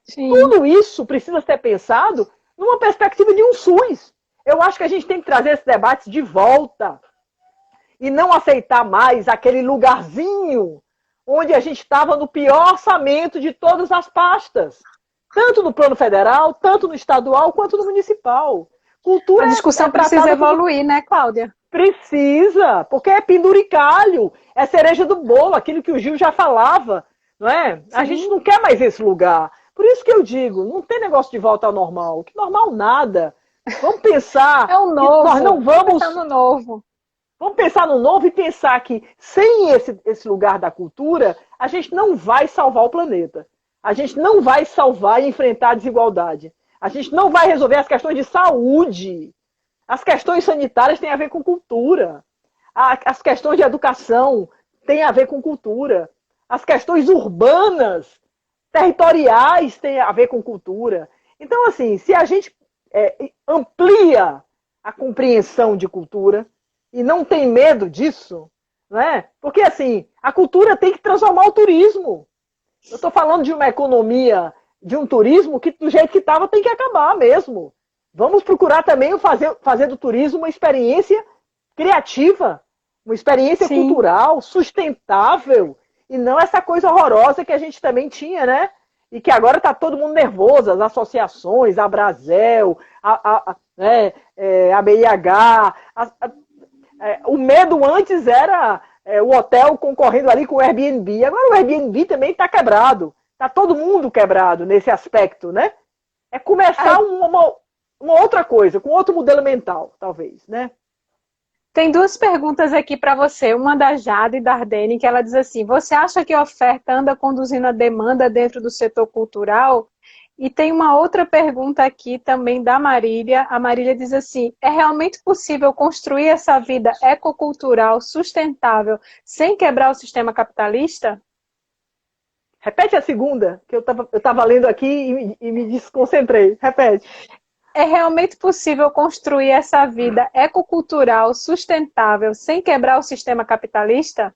Sim. Tudo isso precisa ser pensado numa perspectiva de um SUS. Eu acho que a gente tem que trazer esse debate de volta e não aceitar mais aquele lugarzinho onde a gente estava no pior orçamento de todas as pastas, tanto no plano federal, tanto no estadual, quanto no municipal. Cultura a discussão precisa evoluir, né, Cláudia? Precisa, porque é penduricalho, é cereja do bolo, aquilo que o Gil já falava, não é? Sim. A gente não quer mais esse lugar. Por isso que eu digo, não tem negócio de volta ao normal. Que normal nada. Vamos pensar é um novo. que nós não vamos... Vamos pensar no novo. Vamos pensar no novo e pensar que sem esse lugar da cultura, a gente não vai salvar o planeta. A gente não vai salvar e enfrentar a desigualdade. A gente não vai resolver as questões de saúde. As questões sanitárias têm a ver com cultura. As questões de educação têm a ver com cultura. As questões urbanas, territoriais têm a ver com cultura. Então, assim, se a gente amplia a compreensão de cultura e não tem medo disso, né? Porque, assim, a cultura tem que transformar o turismo. Eu estou falando de uma economia, de um turismo que, do jeito que estava, tem que acabar mesmo. Vamos procurar também fazer do turismo uma experiência criativa, uma experiência Sim. cultural, sustentável, e não essa coisa horrorosa que a gente também tinha, né? E que agora está todo mundo nervoso, as associações, a Brasel, a BIH. O medo antes era o hotel concorrendo ali com o Airbnb. Agora o Airbnb também está quebrado. Está todo mundo quebrado nesse aspecto, né? É começar uma outra coisa, com outro modelo mental, talvez, né? Tem duas perguntas aqui para você, uma da Jade e da Ardene, que ela diz assim, você acha que a oferta anda conduzindo a demanda dentro do setor cultural? E tem uma outra pergunta aqui também da Marília, a Marília diz assim, é realmente possível construir essa vida ecocultural sustentável sem quebrar o sistema capitalista? Repete a segunda, que eu tava lendo aqui e me desconcentrei. Repete. É realmente possível construir essa vida ecocultural sustentável sem quebrar o sistema capitalista?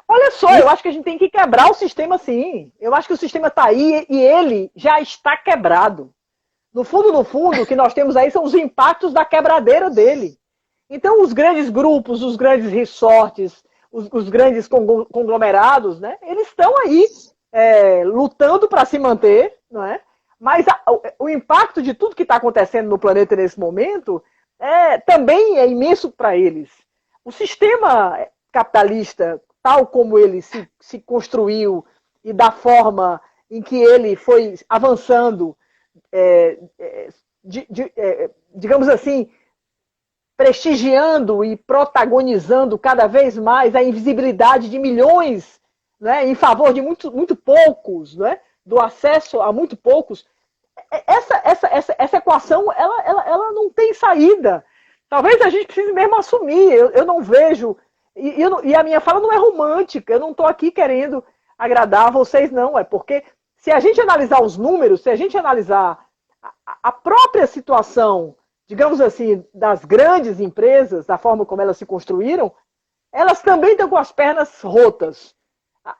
Olha só, eu acho que a gente tem que quebrar o sistema sim. Eu acho que o sistema está aí e ele já está quebrado. No fundo, o que nós temos aí são os impactos da quebradeira dele. Então, os grandes grupos, os grandes resorts, os grandes conglomerados, né, eles estão aí lutando para se manter, não é? Mas o impacto de tudo que está acontecendo no planeta nesse momento também é imenso para eles. O sistema capitalista, tal como ele se construiu e da forma em que ele foi avançando, digamos assim, prestigiando e protagonizando cada vez mais a invisibilidade de milhões, né, em favor de muito poucos, né, do acesso a muito poucos, essa equação ela não tem saída. Talvez a gente precise mesmo assumir. Eu não vejo, e a minha fala não é romântica, eu não estou aqui querendo agradar vocês, não. É porque se a gente analisar os números, se a gente analisar a própria situação, digamos assim, das grandes empresas, da forma como elas se construíram, elas também estão com as pernas rotas.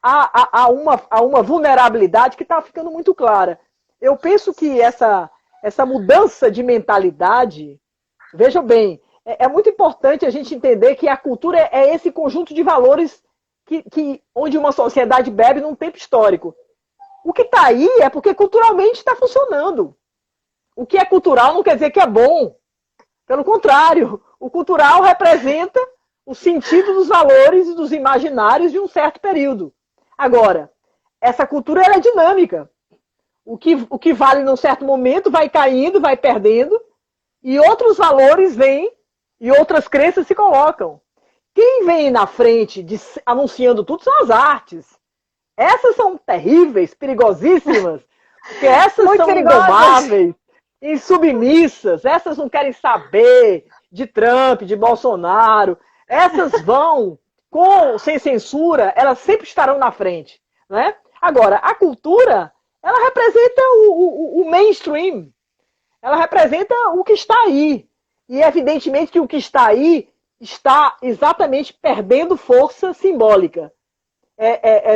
Há uma vulnerabilidade que está ficando muito clara. Eu penso que essa mudança de mentalidade, veja bem, é muito importante a gente entender que a cultura é esse conjunto de valores onde uma sociedade bebe num tempo histórico. O que está aí é porque culturalmente está funcionando. O que é cultural não quer dizer que é bom. Pelo contrário, o cultural representa o sentido dos valores e dos imaginários de um certo período. Agora, essa cultura ela é dinâmica. O que vale num certo momento vai caindo, vai perdendo, e outros valores vêm e outras crenças se colocam. Quem vem na frente anunciando tudo são as artes. Essas são terríveis, perigosíssimas, porque essas muito são indomáveis, insubmissas, essas não querem saber de Trump, de Bolsonaro. Essas vão, sem censura, elas sempre estarão na frente. Né? Agora, a cultura, ela representa o mainstream. Ela representa o que está aí. E evidentemente que o que está aí está exatamente perdendo força simbólica.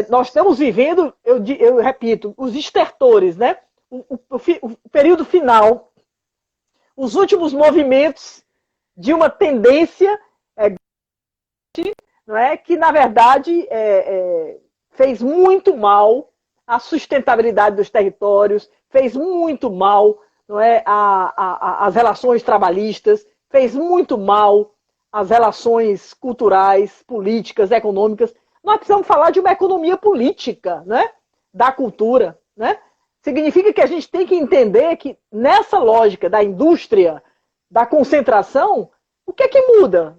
Nós estamos vivendo, eu repito, os estertores, né? O período final, os últimos movimentos de uma tendência não é, que, na verdade, fez muito mal à sustentabilidade dos territórios, fez muito mal, não é, às relações trabalhistas, fez muito mal as relações culturais, políticas, econômicas. Nós precisamos falar de uma economia política, né? Da cultura, né? Significa que a gente tem que entender que nessa lógica da indústria, da concentração, o que é que muda?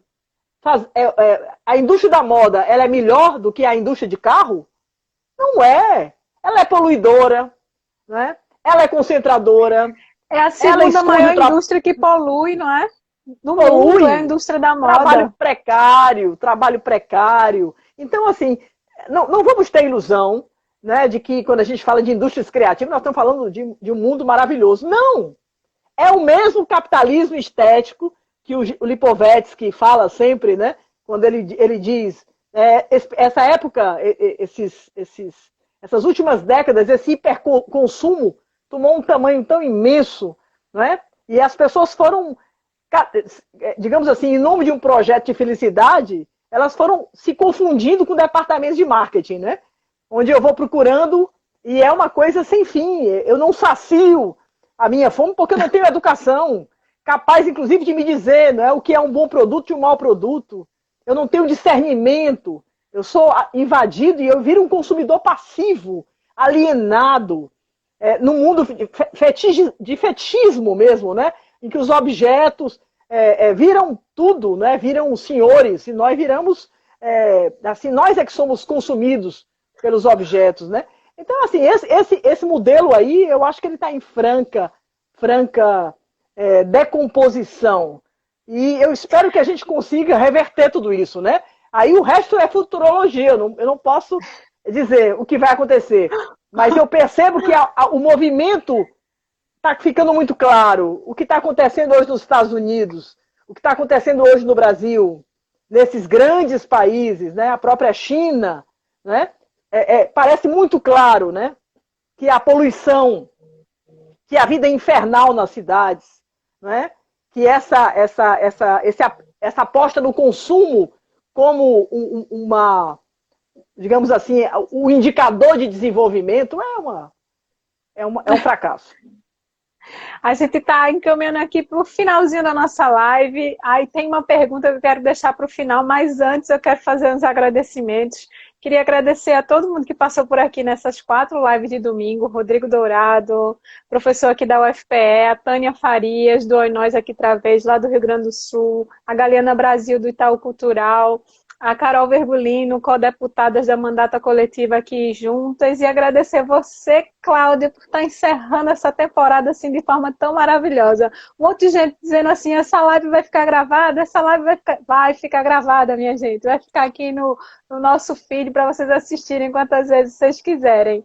A indústria da moda, ela é melhor do que a indústria de carro? Não é. Ela é poluidora, né? Ela é concentradora. É a segunda maior indústria que polui, não é? No mundo, é a indústria da moda. Trabalho precário. Então, assim, não vamos ter ilusão, né, de que quando a gente fala de indústrias criativas, nós estamos falando de um mundo maravilhoso. Não! É o mesmo capitalismo estético que o Lipovetsky fala sempre, né, quando ele diz, essa época, essas últimas décadas, esse hiperconsumo tomou um tamanho tão imenso, né, e as pessoas foram, digamos assim, em nome de um projeto de felicidade, elas foram se confundindo com departamentos de marketing, né? Onde eu vou procurando e é uma coisa sem fim. Eu não sacio a minha fome porque eu não tenho educação capaz, inclusive, de me dizer, né, o que é um bom produto e um mau produto. Eu não tenho discernimento. Eu sou invadido e eu viro um consumidor passivo, alienado, num mundo de fetichismo mesmo, né? Em que os objetos viram tudo, né? Viram senhores, e nós viramos, assim, nós é que somos consumidos pelos objetos, né? Então, assim, esse modelo aí, eu acho que ele está em franca decomposição. E eu espero que a gente consiga reverter tudo isso, né? Aí o resto é futurologia, eu não posso dizer o que vai acontecer. Mas eu percebo que o movimento está ficando muito claro. O que está acontecendo hoje nos Estados Unidos, o que está acontecendo hoje no Brasil, nesses grandes países, né? A própria China, né? Parece muito claro, né? Que a poluição, que a vida é infernal nas cidades, né? Que essa aposta no consumo como digamos assim, o indicador de desenvolvimento é um fracasso. A gente está encaminhando aqui para o finalzinho da nossa live. Aí tem uma pergunta que eu quero deixar para o final, mas antes eu quero fazer uns agradecimentos. Queria agradecer a todo mundo que passou por aqui nessas 4 lives de domingo. Rodrigo Dourado, professor aqui da UFPE, a Tânia Farias, do Oi Nós aqui Travês, lá do Rio Grande do Sul, a Galeana Brasil, do Itaú Cultural, a Carol Vergulino, co-deputadas da Mandata Coletiva aqui juntas, e agradecer você, Cláudia, por estar encerrando essa temporada assim de forma tão maravilhosa. Um monte de gente dizendo assim, essa live vai ficar gravada, essa live vai ficar gravada, minha gente, vai ficar aqui no nosso feed para vocês assistirem quantas vezes vocês quiserem.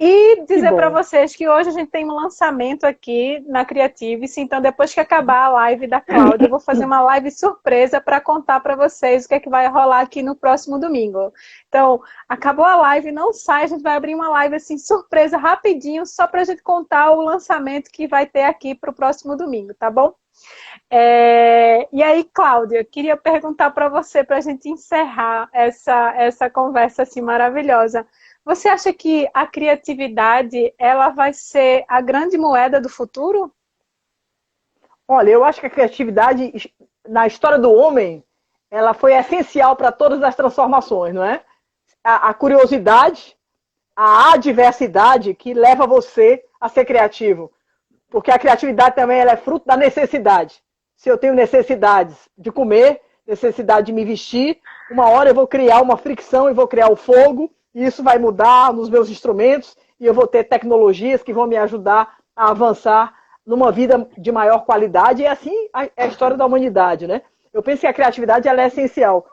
E dizer para vocês que hoje a gente tem um lançamento aqui na Creativice, então depois que acabar a live da Cláudia, eu vou fazer uma live surpresa para contar para vocês o que é que vai rolar aqui no próximo domingo. Então, acabou a live, não sai, a gente vai abrir uma live assim surpresa rapidinho, só para a gente contar o lançamento que vai ter aqui para o próximo domingo, tá bom? E aí, Cláudia, queria perguntar para você, para a gente encerrar essa conversa assim maravilhosa. Você acha que a criatividade ela vai ser a grande moeda do futuro? Olha, eu acho que a criatividade, na história do homem, ela foi essencial para todas as transformações, não é? A curiosidade, a adversidade que leva você a ser criativo. Porque a criatividade também ela é fruto da necessidade. Se eu tenho necessidades de comer, necessidade de me vestir, uma hora eu vou criar uma fricção e vou criar o fogo, e isso vai mudar nos meus instrumentos, e eu vou ter tecnologias que vão me ajudar a avançar numa vida de maior qualidade, e assim é a história da humanidade, né? Eu penso que a criatividade ela é essencial.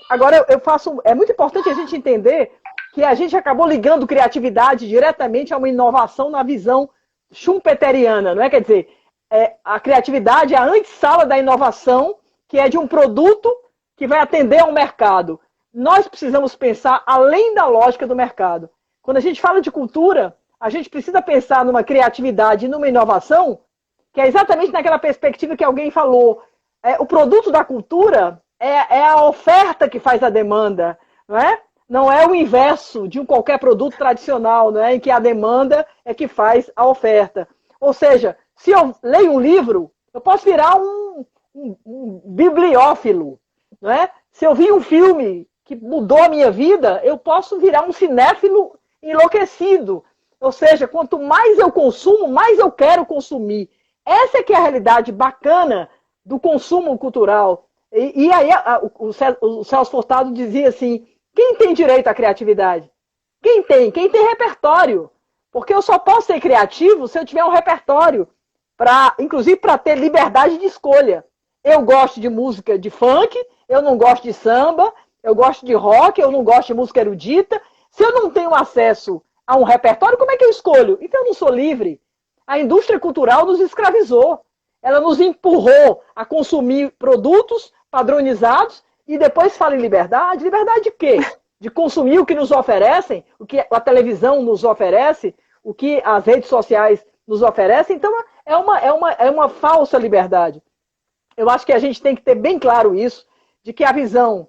Agora, é muito importante a gente entender que a gente acabou ligando criatividade diretamente a uma inovação na visão schumpeteriana, não é? Quer dizer, a criatividade é a antessala da inovação, que é de um produto que vai atender ao mercado. Nós precisamos pensar além da lógica do mercado. Quando a gente fala de cultura, a gente precisa pensar numa criatividade e numa inovação, que é exatamente naquela perspectiva que alguém falou. O produto da cultura é a oferta que faz a demanda, não é? Não é o inverso de qualquer produto tradicional, não é? Em que a demanda é que faz a oferta. Ou seja, se eu leio um livro, eu posso virar um bibliófilo, não é? Se eu vi um filme que mudou a minha vida, eu posso virar um cinéfilo enlouquecido. Ou seja, quanto mais eu consumo, mais eu quero consumir. Essa é que é a realidade bacana do consumo cultural. E aí o Celso Furtado dizia assim, quem tem direito à criatividade? Quem tem? Quem tem repertório. Porque eu só posso ser criativo se eu tiver um repertório, inclusive para ter liberdade de escolha. Eu gosto de música de funk, eu não gosto de samba, eu gosto de rock, eu não gosto de música erudita. Se eu não tenho acesso a um repertório, como é que eu escolho? Então eu não sou livre. A indústria cultural nos escravizou. Ela nos empurrou a consumir produtos padronizados e depois fala em liberdade. Liberdade de quê? De consumir o que nos oferecem, o que a televisão nos oferece, o que as redes sociais nos oferecem. Então é uma falsa liberdade. Eu acho que a gente tem que ter bem claro isso, de que a visão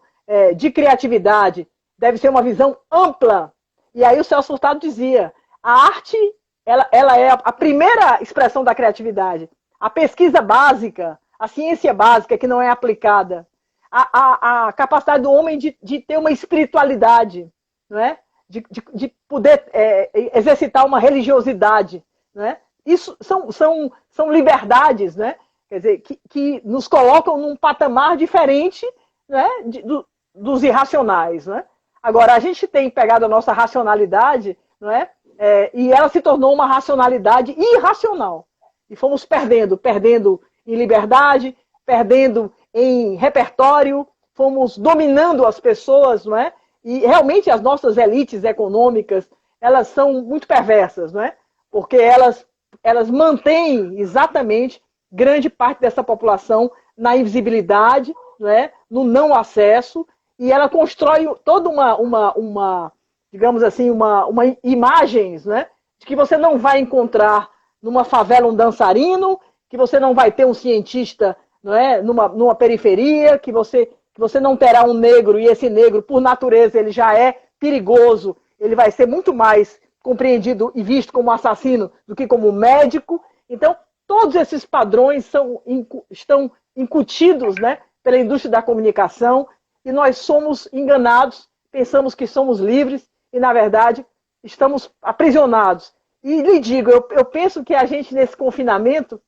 de criatividade deve ser uma visão ampla. E aí o Celso Furtado dizia, a arte ela é a primeira expressão da criatividade. A pesquisa básica, a ciência básica que não é aplicada, a capacidade do homem de ter uma espiritualidade, não é? de poder exercitar uma religiosidade. Não é? Isso são liberdades, né? Quer dizer, que nos colocam num patamar diferente, né, dos irracionais. Né? Agora, a gente tem pegado a nossa racionalidade, não é? E ela se tornou uma racionalidade irracional. E fomos perdendo em liberdade, perdendo em repertório, fomos dominando as pessoas, não é? E realmente as nossas elites econômicas, elas são muito perversas, não é? Porque elas mantêm exatamente grande parte dessa população na invisibilidade, não é? No não acesso, e ela constrói toda uma digamos assim, uma imagens, né? De que você não vai encontrar numa favela um dançarino, que você não vai ter um cientista, não é? numa periferia, que você não terá um negro, e esse negro, por natureza, ele já é perigoso, ele vai ser muito mais compreendido e visto como assassino do que como médico. Então, todos esses padrões estão incutidos, né, pela indústria da comunicação, e nós somos enganados, pensamos que somos livres, e, na verdade, estamos aprisionados. E lhe digo, eu penso que a gente, nesse confinamento,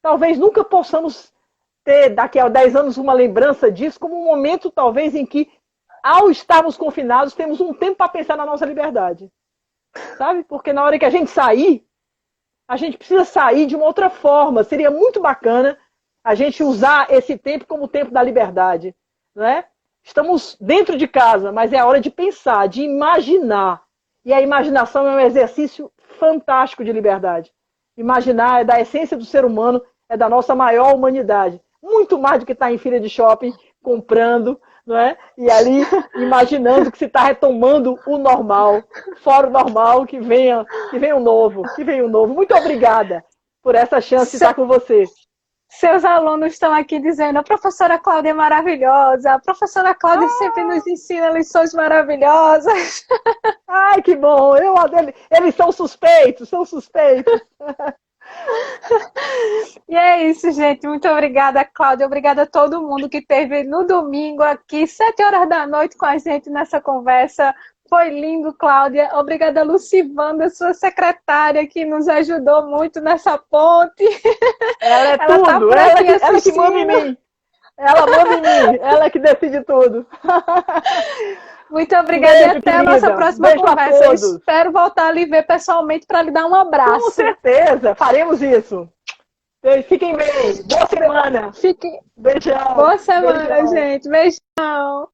talvez nunca possamos ter, daqui a 10 anos, uma lembrança disso, como um momento, talvez, em que, ao estarmos confinados, temos um tempo para pensar na nossa liberdade. Sabe? Porque na hora que a gente sair, a gente precisa sair de uma outra forma. Seria muito bacana a gente usar esse tempo como o tempo da liberdade. Não é? Estamos dentro de casa, mas é a hora de pensar, de imaginar. E a imaginação é um exercício fantástico de liberdade. Imaginar é da essência do ser humano, é da nossa maior humanidade. Muito mais do que estar em fila de shopping, comprando, não é? E ali imaginando que se está retomando o normal, fora o normal, que venha o novo, que venha o novo. Muito obrigada por essa chance de estar com você. Seus alunos estão aqui dizendo, a professora Cláudia é maravilhosa, a professora Cláudia sempre nos ensina lições maravilhosas. Ai, que bom, eles são suspeitos, E é isso, gente. Muito obrigada, Cláudia. Obrigada a todo mundo que esteve no domingo aqui, 7 horas da noite, com a gente nessa conversa. Foi lindo, Cláudia. Obrigada, Lucivanda, sua secretária, que nos ajudou muito nessa ponte. Ela é tudo, ela que manda em mim. Ela manda em mim, ela que decide tudo. Muito obrigada e até a nossa próxima conversa. Eu espero voltar a lhe ver pessoalmente para lhe dar um abraço. Com certeza, faremos isso. Fiquem bem. Boa semana. Fiquem. Beijão. Boa semana, Beijão. gente. Beijão.